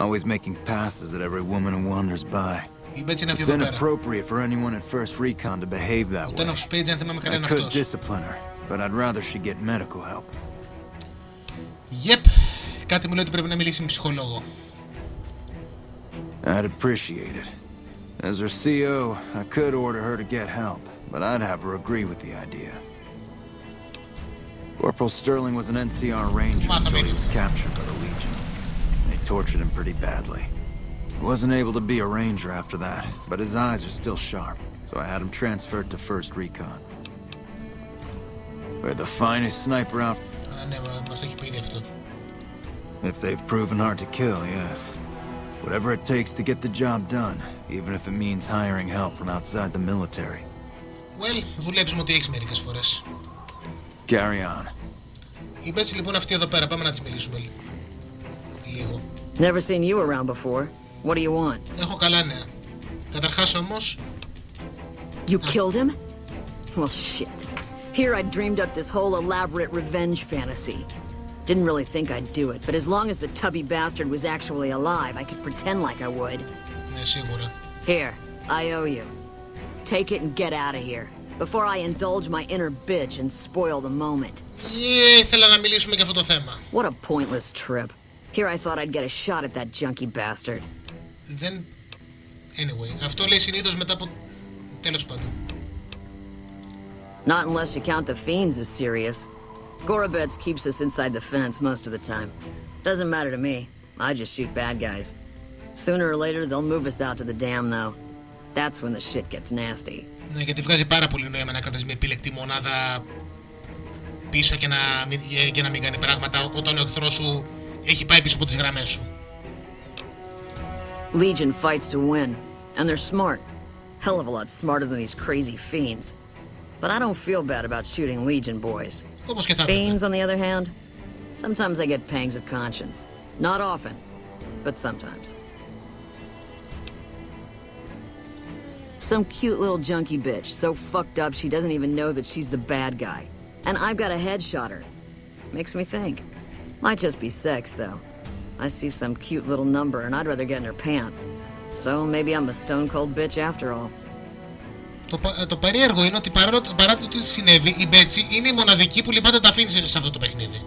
Always making passes at every woman who wanders by. Η Betsy είναι αυτή It's εδώ πέρα. inappropriate for anyone at first recon to behave that Ο way. Ten of Spades δεν θυμάμαι I κανένα could αυτός. discipline her, but I'd rather she get medical help. Yep. Κάτι μου λέει ότι πρέπει να μιλήσει με ψυχολόγο. I'd appreciate it. As her CO, I could order her to get help, but I'd have her agree with the idea. Corporal Sterling was an NCR ranger until he was captured by the Legion. They tortured him pretty badly. He wasn't able to be a ranger after that, but his eyes are still sharp, so I had him transferred to 1st Recon. We're the finest sniper out. Α, ναι, μας το έχει πει ήδη αυτό. If they've proven hard to kill, yes. Whatever it takes to get the job done, even if it means hiring help from outside the military. Well, δουλεύεις με ό,τι έχεις μερικές φορές. Carry on. Η Betsy λοιπόν αυτή εδώ πέρα, πάμε να της μιλήσουμε λίγο. Never seen you around before. What do you want? Έχω καλά νέα. Καταρχάς όμως... You killed him? Well, shit. Here I dreamed up this whole elaborate revenge fantasy. Didn't really think I'd do it, but as long as the tubby bastard was actually alive, I could pretend like I would. Ναι, σίγουρα. Here, I owe you. Take it and get out of here, before I indulge my inner bitch and spoil the moment. Ήθελα να μιλήσουμε για αυτό το θέμα. What a pointless trip. Here I thought I'd get a shot at that junkie bastard. Δεν... Anyway, αυτό λέει συνήθως μετά από... Τέλος πάντων. Not unless you count the Fiends as serious. Gorobets keeps us inside the fence most of the time. Doesn't matter to me. I just shoot bad guys. Sooner or later, they'll move us out to the dam, though. That's when the shit gets nasty. Ναι, γιατί βγάζει πάρα πολύ νόημα να κρατάς μια επιλεκτή μονάδα πίσω και να μην κάνει πράγματα όταν ο εχθρός σου έχει πάει πίσω από τις γραμμές σου. Legion fights to win, and they're smart. Hell of a lot smarter than these crazy Fiends. But I don't feel bad about shooting Legion boys. Όπως και θα έπρεπε. Fiends, on the other hand, sometimes I get pangs of conscience. Not often, but sometimes. Some cute little junkie bitch, so fucked up she doesn't even know that she's the bad guy. And I've got a headshot her. Makes me think. Might just be sex, though. I see some cute little number and I'd rather get in her pants. So maybe I'm a stone cold bitch after all. Το περίεργο είναι ότι παρά το τι συνέβη, η Μπέτσι είναι η μοναδική που λυπάται τα Fiends σε αυτό το παιχνίδι.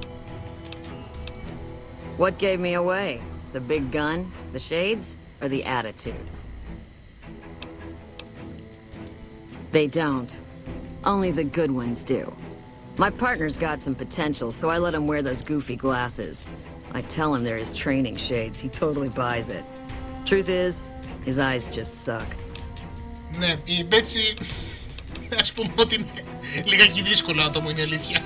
What gave me away? The big gun, the shades, or the attitude? They don't. Only the good ones do. My partner's got some potential, so I let him wear those goofy glasses. I tell him they're his training shades. He totally buys it. Truth is, his eyes just suck. Ναι, η Μπέτσι... Ας πούμε ότι είναι λιγάκι δύσκολο άτομο, είναι αλήθεια.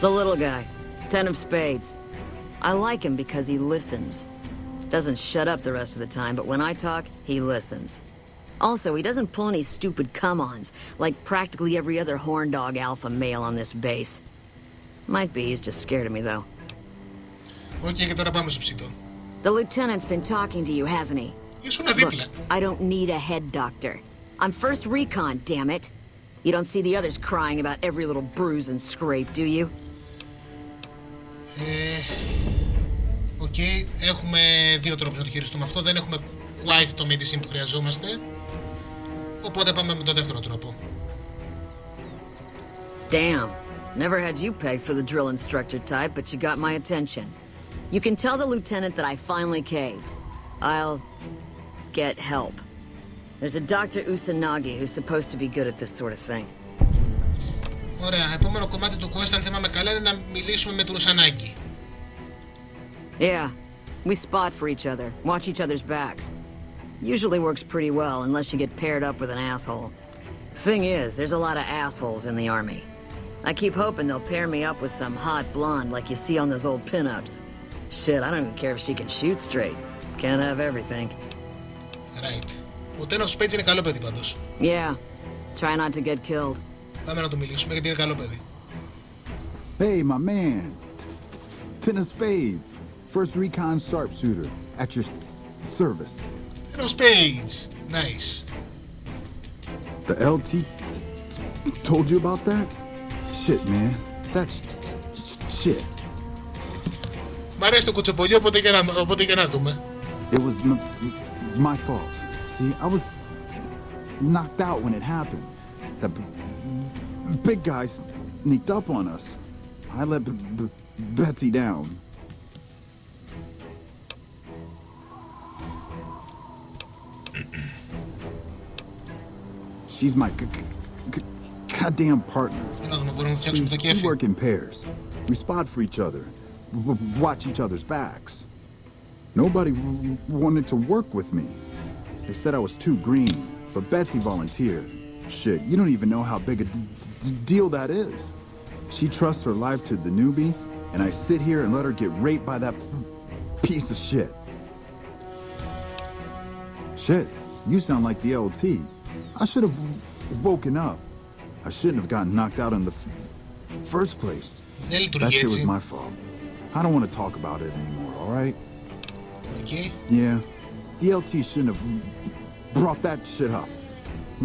The little guy. 10 of spades. I like him because he listens. Doesn't shut up the rest of the time, but when I talk, he listens. Also, he doesn't pull any stupid come-ons, like practically every other horn dog alpha male on this base. Might be he's just scared of me, though. Okay, και τώρα πάμε στο ψητό. The lieutenant's been talking to you, hasn't he? Ήσουν δίπλα. I don't need a head doctor. I'm first recon, damn it. You don't see the others crying about every little bruise and scrape, do you? Οκ, έχουμε δύο τρόπους να το χειριστούμε αυτό. Δεν έχουμε quite το medicine που χρειαζόμαστε. Οπότε πάμε με το δεύτερο τρόπο. Damn. Never had you pegged for the drill instructor type, but you got my attention. You can tell the lieutenant that I finally caved. I'll get help. There's a Dr. Usanagi who's supposed to be good at this sort of thing. Ωραία, επόμενο κομμάτι του quest, αν θυμάμαι καλά, είναι να μιλήσουμε με τον Ουσανάγκη. Yeah, we spot for each other, watch each other's backs. Usually works pretty well, unless you get paired up with an asshole. Thing is, there's a lot of assholes in the army. I keep hoping they'll pair me up with some hot blonde like you see on those old pinups. Shit, I don't even care if she can shoot straight. Can't have everything. Right. Ο Ten of Spades είναι καλό παιδί πάντως. Yeah, try not to get killed. Πάμε να το μιλήσουμε γιατί είναι καλό παιδί. Hey, my man. Ten of Spades. First recon sharpshooter. At your service. Ten of Spades. Nice. The LT told you about that? Shit, man. That's shit. Μ' αρέσει το κουτσοπολιό, οπότε και να δούμε. It was my fault. See, I was knocked out when it happened. The big guy sneaked up on us. I let Betsy down. She's my goddamn partner. We work in pairs. We spot for each other. Watch each other's backs. Nobody wanted to work with me. They said I was too green, but Betsy volunteered. Shit, you don't even know how big a deal that is. She trusts her life to the newbie, and I sit here and let her get raped by that piece of shit. Shit, you sound like the LT. I should have woken up. I shouldn't have gotten knocked out in the first place. That shit was my fault. I don't want to talk about it anymore, alright? Okay. Yeah, the LT shouldn't have brought that shit up.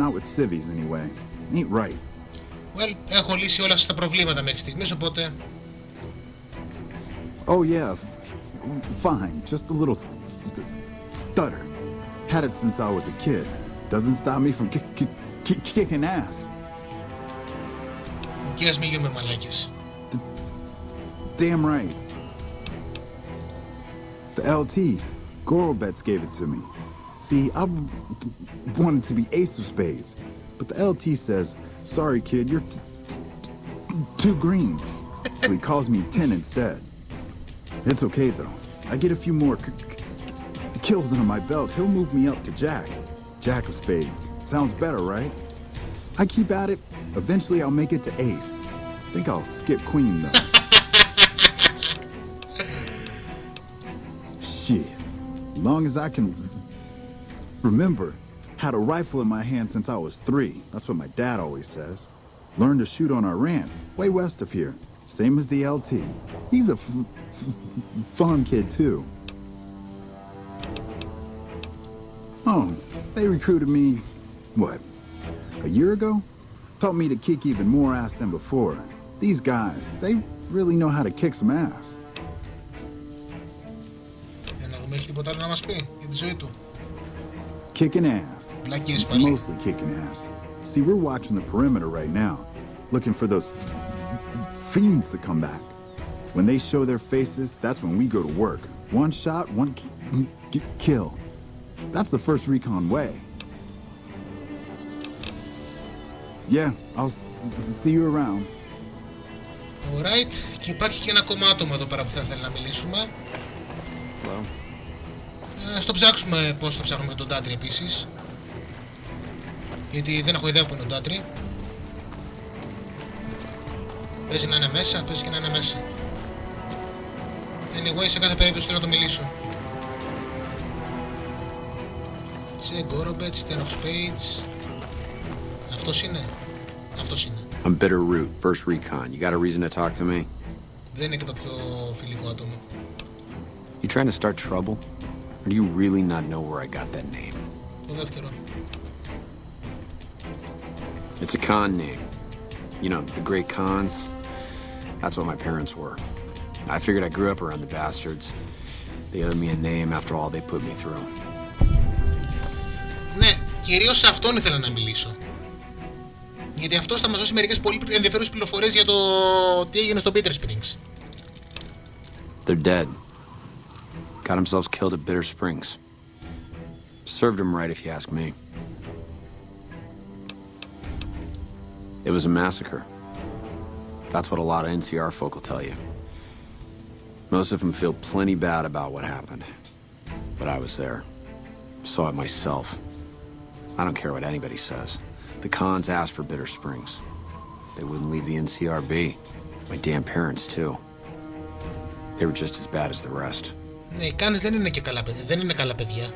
Not with civvies, anyway. Ain't right. Well, έχω λύσει όλα τα προβλήματα μέχρι στιγμής, οπότε... Oh yeah, fine. Just a little stutter. Had it since I was a kid. Doesn't stop me from kicking ass. Και ας μην γίνουμε μαλάκες. Damn right. The LT. Gorobets gave it to me. See, I wanted to be ace of spades, but the LT says, sorry kid, you're too green. So he calls me 10 instead. It's okay though. I get a few more kills under my belt. He'll move me up to Jack. Jack of spades. Sounds better, right? I keep at it. Eventually I'll make it to ace. Think I'll skip queen though. Shit. Long as I can remember, had a rifle in my hand since I was 3. That's what my dad always says. Learned to shoot on our ranch, way west of here. Same as the LT. He's a farm kid too. Oh, they recruited me, what, a year ago? Taught me to kick even more ass than before. These guys, they really know how to kick some ass. Να δούμε, έχει τίποτα άλλο να μας πει για τη ζωή του. Kicking ass. Βλακίες πάλι. Mostly kicking ass. See, we're watching the perimeter right now, looking for those fiends to come back. When they show their faces, that's when we go to work. One shot, one kill. That's the first recon way. Yeah, I'll see you around. Alright, και υπάρχει και ένα ακόμα άτομο εδώ πέρα που θα ήθελα να μιλήσουμε. Hello. Ας το ψάξουμε πώς το ψάχνουμε τον Ντάτρι επίσης. Γιατί δεν έχω ιδέα που είναι ο Ντάτρι. Παίζει να είναι μέσα, παίζει και να είναι μέσα. Anyway, σε κάθε περίπτωση θέλω να το μιλήσω. Έτσι, Gorobets, Ten of Spades. Αυτός είναι. Αυτός είναι. I'm Bitter Root, first recon. You got a reason to talk to me? Δεν είναι και το πιο φιλικό άτομο. You trying to start trouble? Or do you really not know where I got that name? Το δεύτερο. It's a con name. You know, the great cons. That's what my parents were. I figured I grew up around the bastards. They owed me a name after all they put me through. Ναι, κυρίως σε αυτόν ήθελα να μιλήσω. Γιατί αυτός θα μας δώσει μερικές πολύ ενδιαφέρουσες πληροφορίες για το τι έγινε στο Bitter Springs. They're dead. Got themselves killed at Bitter Springs. Served them right if you ask me. It was a massacre. That's what a lot of NCR folk will tell you. Most of them feel plenty bad about what happened. But I was there. Saw it myself. I don't care what anybody says. The cons asked for Bitter Springs. They wouldn't leave the NCR be. My damn parents, too. They were just as bad as the rest. Ναι, οι Κάνες δεν είναι και καλά παιδιά. Δεν είναι καλά παιδιά.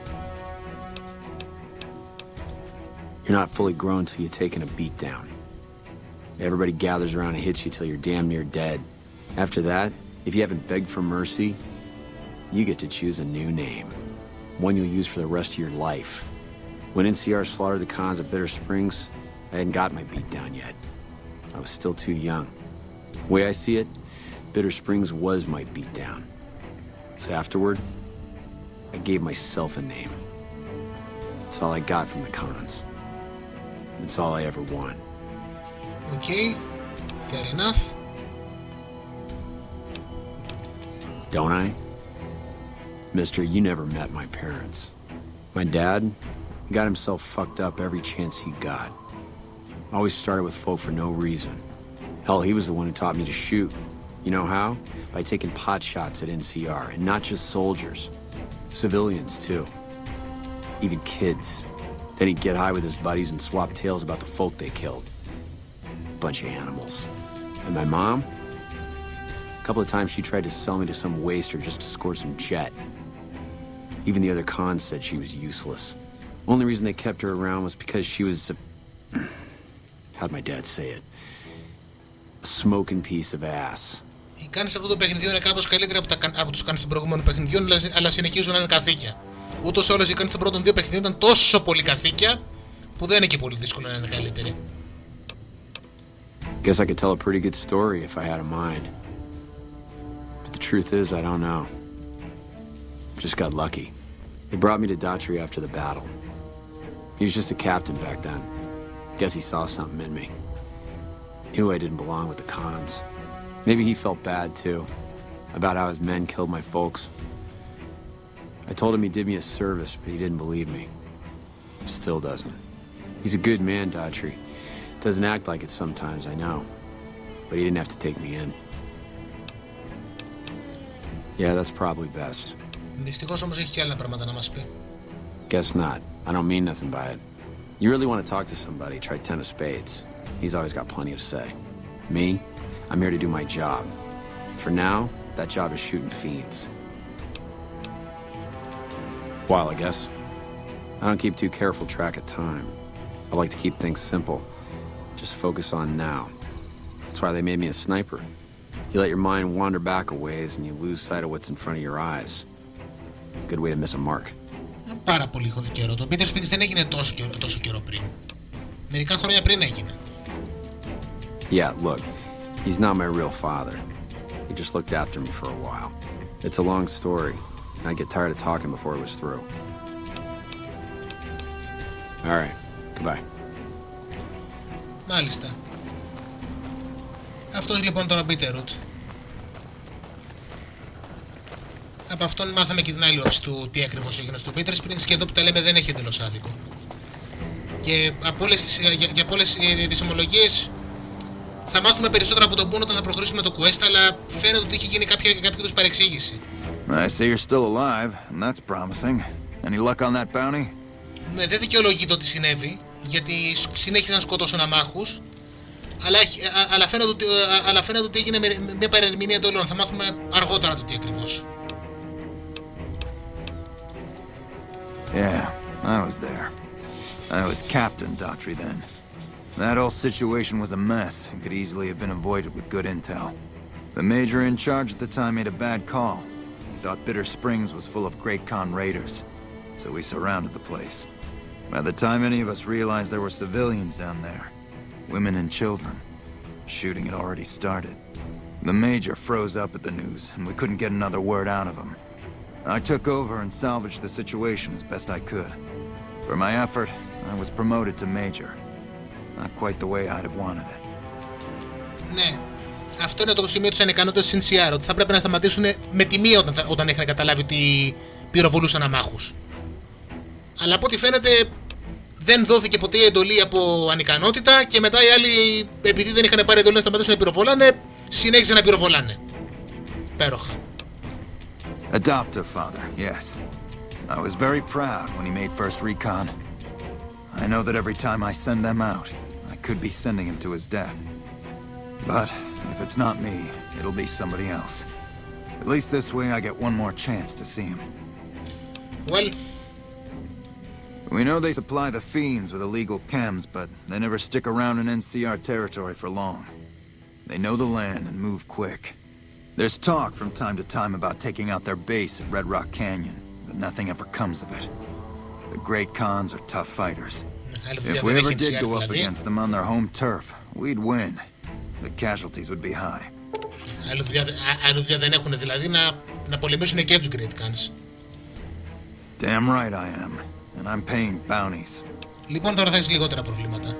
You're not fully grown till you've taken a beat down. Everybody gathers around and hits you till you're damn near dead. After that, if you haven't begged for mercy, you get to choose a new name. One you'll use for the rest of your life. When NCR slaughtered the cons at Bitter Springs, I hadn't got my beat down yet. I was still too young. The way I see it, Bitter Springs was my beat down. So afterward, I gave myself a name. It's all I got from the cons. It's all I ever want. Okay, fair enough. Don't I? Mister, you never met my parents. My dad got himself fucked up every chance he got. Always started with folk for no reason. Hell, he was the one who taught me to shoot. You know how? By taking pot shots at NCR, and not just soldiers. Civilians, too. Even kids. Then he'd get high with his buddies and swap tales about the folk they killed. Bunch of animals. And my mom? A couple of times she tried to sell me to some waster just to score some jet. Even the other cons said she was useless. Only reason they kept her around was because she was a... how'd my dad say it? A smoking piece of ass. Οι Κάνες σε αυτό το παιχνιδιό είναι κάπως καλύτερα από τους Κάνες των προηγούμενων παιχνιδιών, αλλά συνεχίζουν να είναι καθήκια. Ούτως όλες οι Κάνες των πρώτων δύο παιχνιδιών ήταν τόσο πολύ καθήκια που δεν είναι και πολύ δύσκολο να είναι καλύτεροι. Guess I could tell a pretty good story if I had a mind. But the truth is, I don't know. Just got lucky. They brought me to Daughtry after the battle. He was just a captain back then. Guess he saw something in me. Knew I didn't belong with the cons. Maybe he felt bad, too, about how his men killed my folks. I told him he did me a service, but he didn't believe me. Still doesn't. He's a good man, Daughtry. Doesn't act like it sometimes, I know. But he didn't have to take me in. Yeah, that's probably best. Δυστυχώς όμως έχει και άλλα πράγματα να μας πει. Guess not. I don't mean nothing by it. You really want to talk to somebody, try 10 of spades. He's always got plenty to say. Me? I'm here to do my job. For now, that job is shooting fiends. While, I guess. I don't keep too careful track of time. I like to keep things simple. Just focus on now. That's why they made me a sniper. You let your mind wander back a ways and you lose sight of what's in front of your eyes. Good way to miss a mark. Πάρα πολύ καιρό. Το Peter Fiends δεν έγινε τόσο καιρό πριν. Μερικά χρόνια πριν έγινε. Yeah, look. He's not my real father. He just looked after me for a while. It's a long story. I'd get tired of talking before it was through. All right. Goodbye. Μάλιστα. Αυτός λοιπόν τώρα ο Bitterroot. Από αυτόν μάθαμε και την άλλη όψη του τι ακριβώς έγινε στο Peter Springs και εδώ που τα λέμε δεν έχει εντελώς άδικο. Και για όλες τις ομολογίες θα μάθουμε περισσότερα από τον Boone όταν θα προχωρήσουμε το quest, αλλά φαίνεται ότι έχει γίνει κάποια είδους παρεξήγηση. I see you're still alive, and that's promising. Any luck on that bounty? Ναι, δεν δικαιολογεί το τι συνέβη, γιατί συνέχισαν να σκοτώσουν αμάχους, αλλά φαίνεται ότι έγινε μια παρερμηνία εντολών. Θα μάθουμε αργότερα το τι ακριβώς. Yeah, I was there. I was Captain Daughtry then. That whole situation was a mess and could easily have been avoided with good intel. The major in charge at the time made a bad call. He thought Bitter Springs was full of Great Khan raiders, so we surrounded the place. By the time any of us realized there were civilians down there, women and children, shooting had already started. The major froze up at the news, and we couldn't get another word out of him. I took over and salvaged the situation as best I could. For my effort, I was promoted to major. Not quite the way I'd have wanted it. Ναι, αυτό είναι το σημείο της ανικανότητας της NCR, ότι θα πρέπει να σταματήσουν με τιμή όταν είχαν καταλάβει ότι πυροβολούσαν αμάχους. Αλλά από ό,τι φαίνεται δεν δόθηκε ποτέ η εντολή από ανικανότητα και μετά οι άλλοι, επειδή δεν είχαν πάρει εντολή να σταματήσουν να πυροβολάνε, συνέχιζαν να πυροβολάνε. Πέροχα. Adoptive father, yes. I was very proud when he made first recon. I know that every time I send them out, I could be sending him to his death. But if it's not me, it'll be somebody else. At least this way I get one more chance to see him. Well, we know they supply the Fiends with illegal chems, but they never stick around in NCR territory for long. They know the land and move quick. There's talk from time to time about taking out their base at Red Rock Canyon, but nothing ever comes of it. The Great Khans are tough fighters. If we ever did go up against them on their home turf, we'd win. The casualties would be high. Άλλη δουλειά δεν έχουν δηλαδή να πολεμήσουν και τους Great Khans. Damn right I am, and I'm paying bounties. Λοιπόν, τώρα θα έχεις λιγότερα προβλήματα.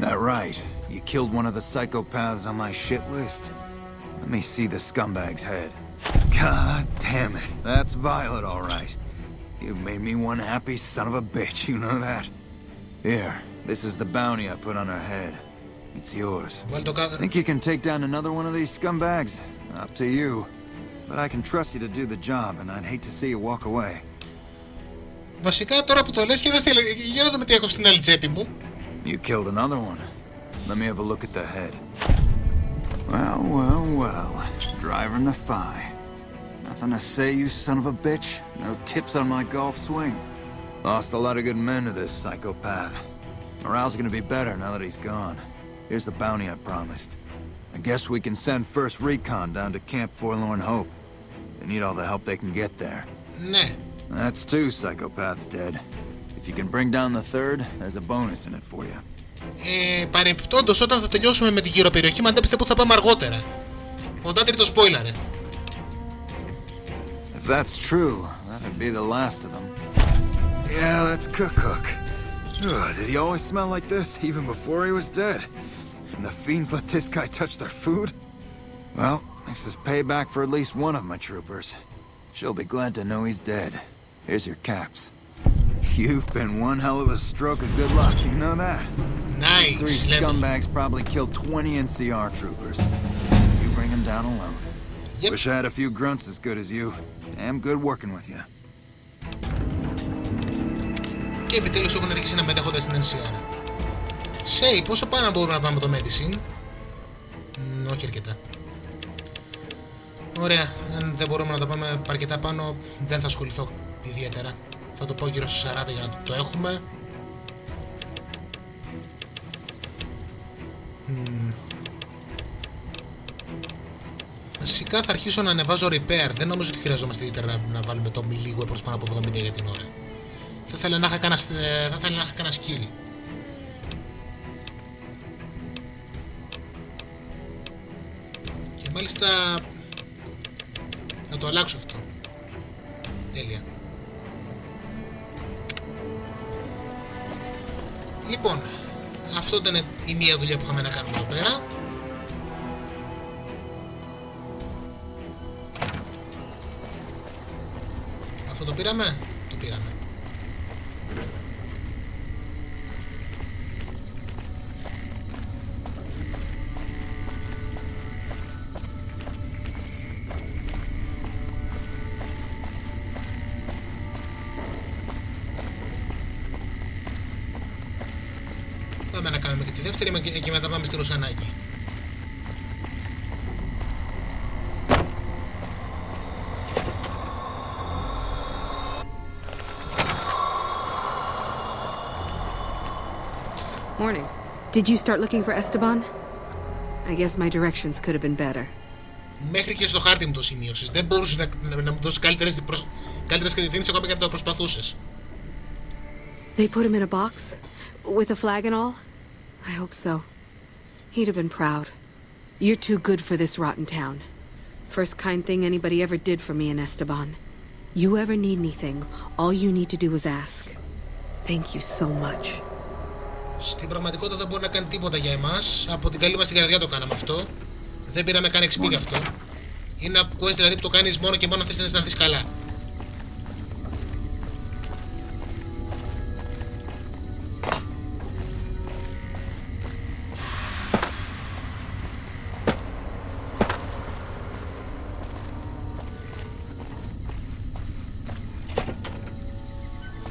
That right. You killed one of the psychopaths on my shit list. Let me see the scumbag's head. God damn it. That's Violet, all right. You've made me one happy son of a bitch, you know that? Here, this is the bounty I put on her head. It's yours. Think you can take down another one of these scumbags? Up to you. But I can trust you to do the job, and I'd hate to see you walk away. Βασικά, τώρα που το λες και για να δούμε τι έχω στην άλλη τσέπη μου. You killed another one. Let me have a look at the head. Well, well, well. Driver Nephi. Nothing to say, you son of a bitch. No tips on my golf swing. Lost a lot of good men to this psychopath. Morale's gonna be better now that he's gone. Here's the bounty I promised. I guess we can send first recon down to Camp Forlorn Hope. They need all the help they can get there. Ναι. That's two psychopaths dead. If you can bring down the third, there's a bonus in it for you. Παρεμπιπτόντως, όταν θα τελειώσουμε με τη γύρω περιοχή, μαντέψτε που θα πάμε αργότερα. Ο Daughtry το spoiler. If that's true, that'd be the last of them. Yeah, that's Cook. Did he always smell like this, even before he was dead? And the Fiends let this guy touch their food? Well, this is payback for at least one of my troopers. She'll be glad to know he's dead. Here's your caps. You've been one hell of a stroke of good luck, you know that? Nice. These 3 Level. scumbags probably killed 20 NCR troopers. You bring them down alone. Yep. Wish I had a few grunts as good as you. Damn good working with you. Και επιτέλους έχουν αρχίσει να μετέχονται στην NCR. Say, πόσο πάνω μπορούμε να πάμε το medicine? Όχι αρκετά. Ωραία, αν δεν μπορούμε να το πάμε αρκετά πάνω, δεν θα ασχοληθώ ιδιαίτερα. Θα το πω γύρω στους 40 για να το έχουμε. Βασικά θα αρχίσω να ανεβάζω repair. Δεν νομίζω ότι χρειαζόμαστε ιδιαίτερα να βάλουμε το melee weapons πάνω από 70 για την ώρα. Θα ήθελα να είχα κανένα skill. Και μάλιστα να το αλλάξω αυτό. Τέλεια. Λοιπόν, αυτό ήταν η μία δουλειά που είχαμε να κάνουμε εδώ πέρα. Αυτό το πήραμε? Το πήραμε. Πάμε να κάνουμε και τη δεύτερη και μετά πάμε στην Ουσανάκη. Morning. Did you start looking for Esteban? I guess my directions could have been better. Μέχρι και στο χάρτη μου το σημείωσες. Δεν μπορούσες να μου δώσεις καλύτερες κατευθύνσεις ακόμα και αν το προσπαθούσες. They put him in a box? With a flag and all? I hope so. He'd have been proud. You're too good for this rotten town. First kind thing anybody ever did for me in Esteban. You ever need anything, all you need to do is ask. Thank you so much. Στην πραγματικότητα δεν μπορεί να κάνει τίποτα για εμάς. Από την καλή μας την καρδιά το κάναμε αυτό. Δεν πήραμε καν XP γι' αυτό. Είναι ένα quest δηλαδή που το κάνεις μόνο και μόνο αν θες να αισθανθείς καλά.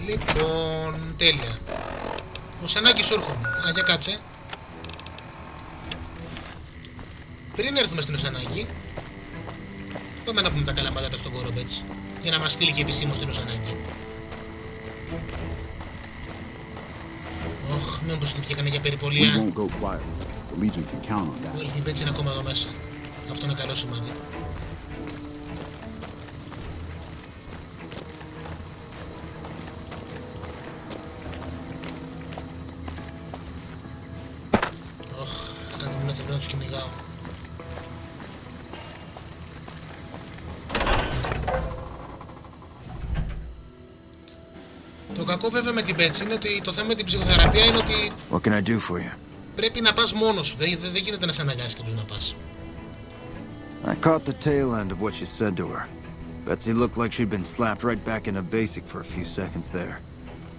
Λοιπόν, τέλεια. Ουσανάκι σου έρχομαι. Α, για κάτσε. Πριν έρθουμε στην Ουσανάκη, πάμε να πούμε τα καλά πατάτα στον Κορομπέτς για να μας στείλει και επισήμως στην Ουσανάκη. Ωχ, μήπως του βγήκανε για περιπολία. Η Μπέτς είναι ακόμα εδώ μέσα. Αυτό είναι καλό σημάδι. Κάτι μου να θέλω να τους κυνηγάω. Το κακό βέβαια με την Betsy είναι ότι το θέμα με την ψυχοθεραπεία είναι ότι What can I do for you? πρέπει να πας μόνος σου. Δεν γίνεται να σε αναγκάσεις κάποιος να πας. I caught the tail end of what she said to her. Betsy looked like she'd been slapped right back into basic for a few seconds there.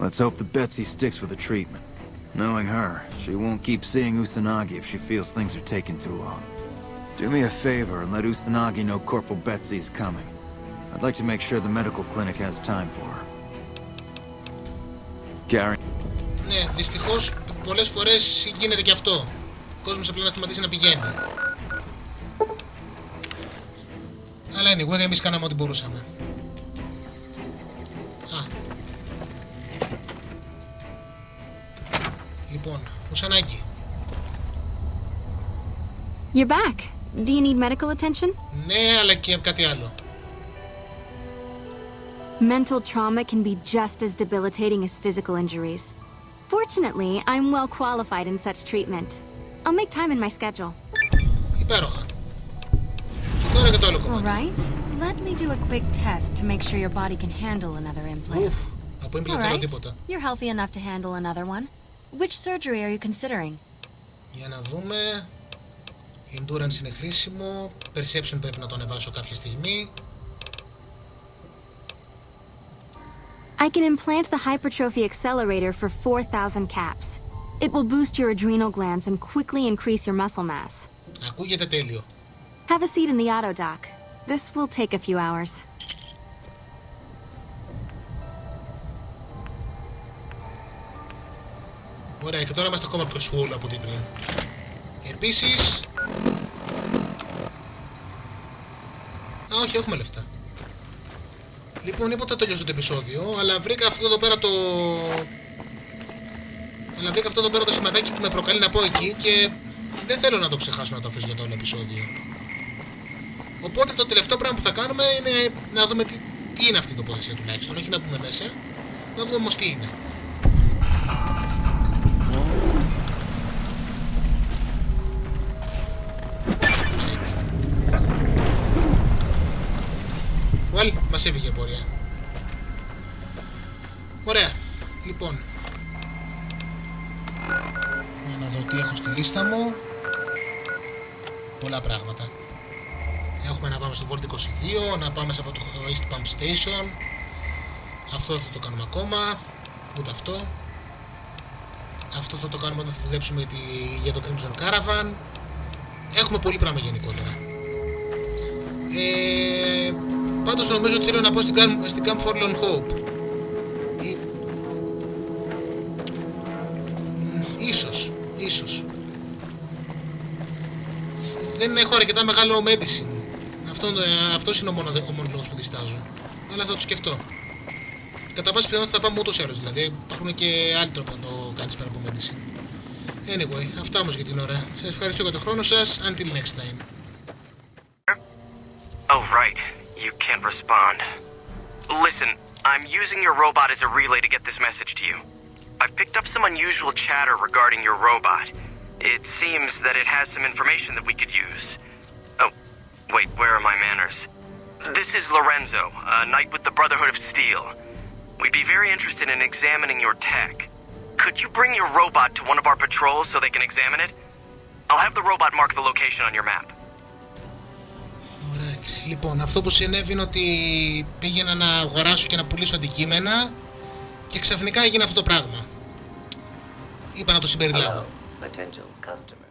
Let's hope that Betsy sticks with the treatment. Knowing her, she won't keep seeing Usanagi if she feels things are taking too long. Do me a favor and let Usanagi know Corporal Betsy is coming. I'd like to make sure the medical clinic has time for her. Gary. Ναι, δυστυχώς πολλές φορές γίνεται και αυτό. Ο κόσμος απλά να σταματήσει να πηγαίνει. Αλλά anyway, εμείς κάναμε ό,τι μπορούσαμε. Α. Λοιπόν, Ουσανάκι. You're back. Do you need medical attention? Ναι, αλλά και κάτι άλλο. Mental trauma can be just as debilitating as physical injuries. Fortunately, I'm well qualified in such treatment. I'll make time in my schedule. Υπέροχα. Και τώρα και το άλλο All κομμάτι. right. Let me do a quick test to make sure your body can handle another implant. Ουφ, από implant All θέλω right. τίποτα. You're healthy enough to handle another one. Which surgery are you considering? Για να δούμε. Endurance είναι χρήσιμο. Perception πρέπει να το ανεβάσω κάποια στιγμή. I can implant the hypertrophy accelerator for 4,000 caps. It will boost your adrenal glands and quickly increase your muscle mass. Ακούγεται τέλειο. Have a seat in the auto dock. This will take a few hours. Ωραία, και τώρα είμαστε ακόμα πιο σουόλ από την πριν. Επίσης... όχι, έχουμε λεφτά. Λοιπόν, είπα ότι θα τελειώσω το επεισόδιο, αλλά βρήκα αυτό εδώ πέρα το σημαδάκι που με προκαλεί να πω εκεί και δεν θέλω να το ξεχάσω να το αφήσω για το όλο επεισόδιο. Οπότε το τελευταίο πράγμα που θα κάνουμε είναι να δούμε τι είναι αυτή η τοποθεσία τουλάχιστον. Όχι να μπούμε μέσα, να δούμε όμως τι είναι. Well, μας έφυγε η πορεία. Ωραία, λοιπόν. Να δω τι έχω στη λίστα μου. Πολλά πράγματα. Έχουμε να πάμε στο Volt 22, να πάμε σε αυτό το East Pump Station. Αυτό δεν θα το κάνουμε ακόμα. Ούτε αυτό. Αυτό θα το κάνουμε όταν θα δουλέψουμε για το Crimson Caravan. Έχουμε πολύ πράγμα γενικότερα. Πάντως νομίζω ότι θέλω να πάω στην Camp Forlorn Hope. Ίσως. Δεν έχω αρκετά μεγάλο medicine. Αυτός είναι ο μόνος λόγος που διστάζω. Αλλά θα το σκεφτώ. Κατά πάση πιθανότητα θα πάμε ούτως ή άλλως. Δηλαδή υπάρχουν και άλλοι τρόποι να το κάνεις πέρα από medicine. Anyway, αυτά όμως για την ώρα. Σας ευχαριστώ για τον χρόνο σας. Until next time. Oh, right. You can't respond. Listen, I'm using your robot as a relay to get this message to you. I've picked up some unusual chatter regarding your robot. It seems that it has some information that we could use. Oh, wait, where are my manners? This is Lorenzo, a knight with the Brotherhood of Steel. We'd be very interested in examining your tech. Could you bring your robot to one of our patrols so they can examine it? I'll have the robot mark the location on your map. Λοιπόν, αυτό που συνέβη είναι ότι πήγαινα να αγοράσω και να πουλήσω αντικείμενα και ξαφνικά έγινε αυτό το πράγμα. Είπα να το συμπεριλάβω. Potential customer.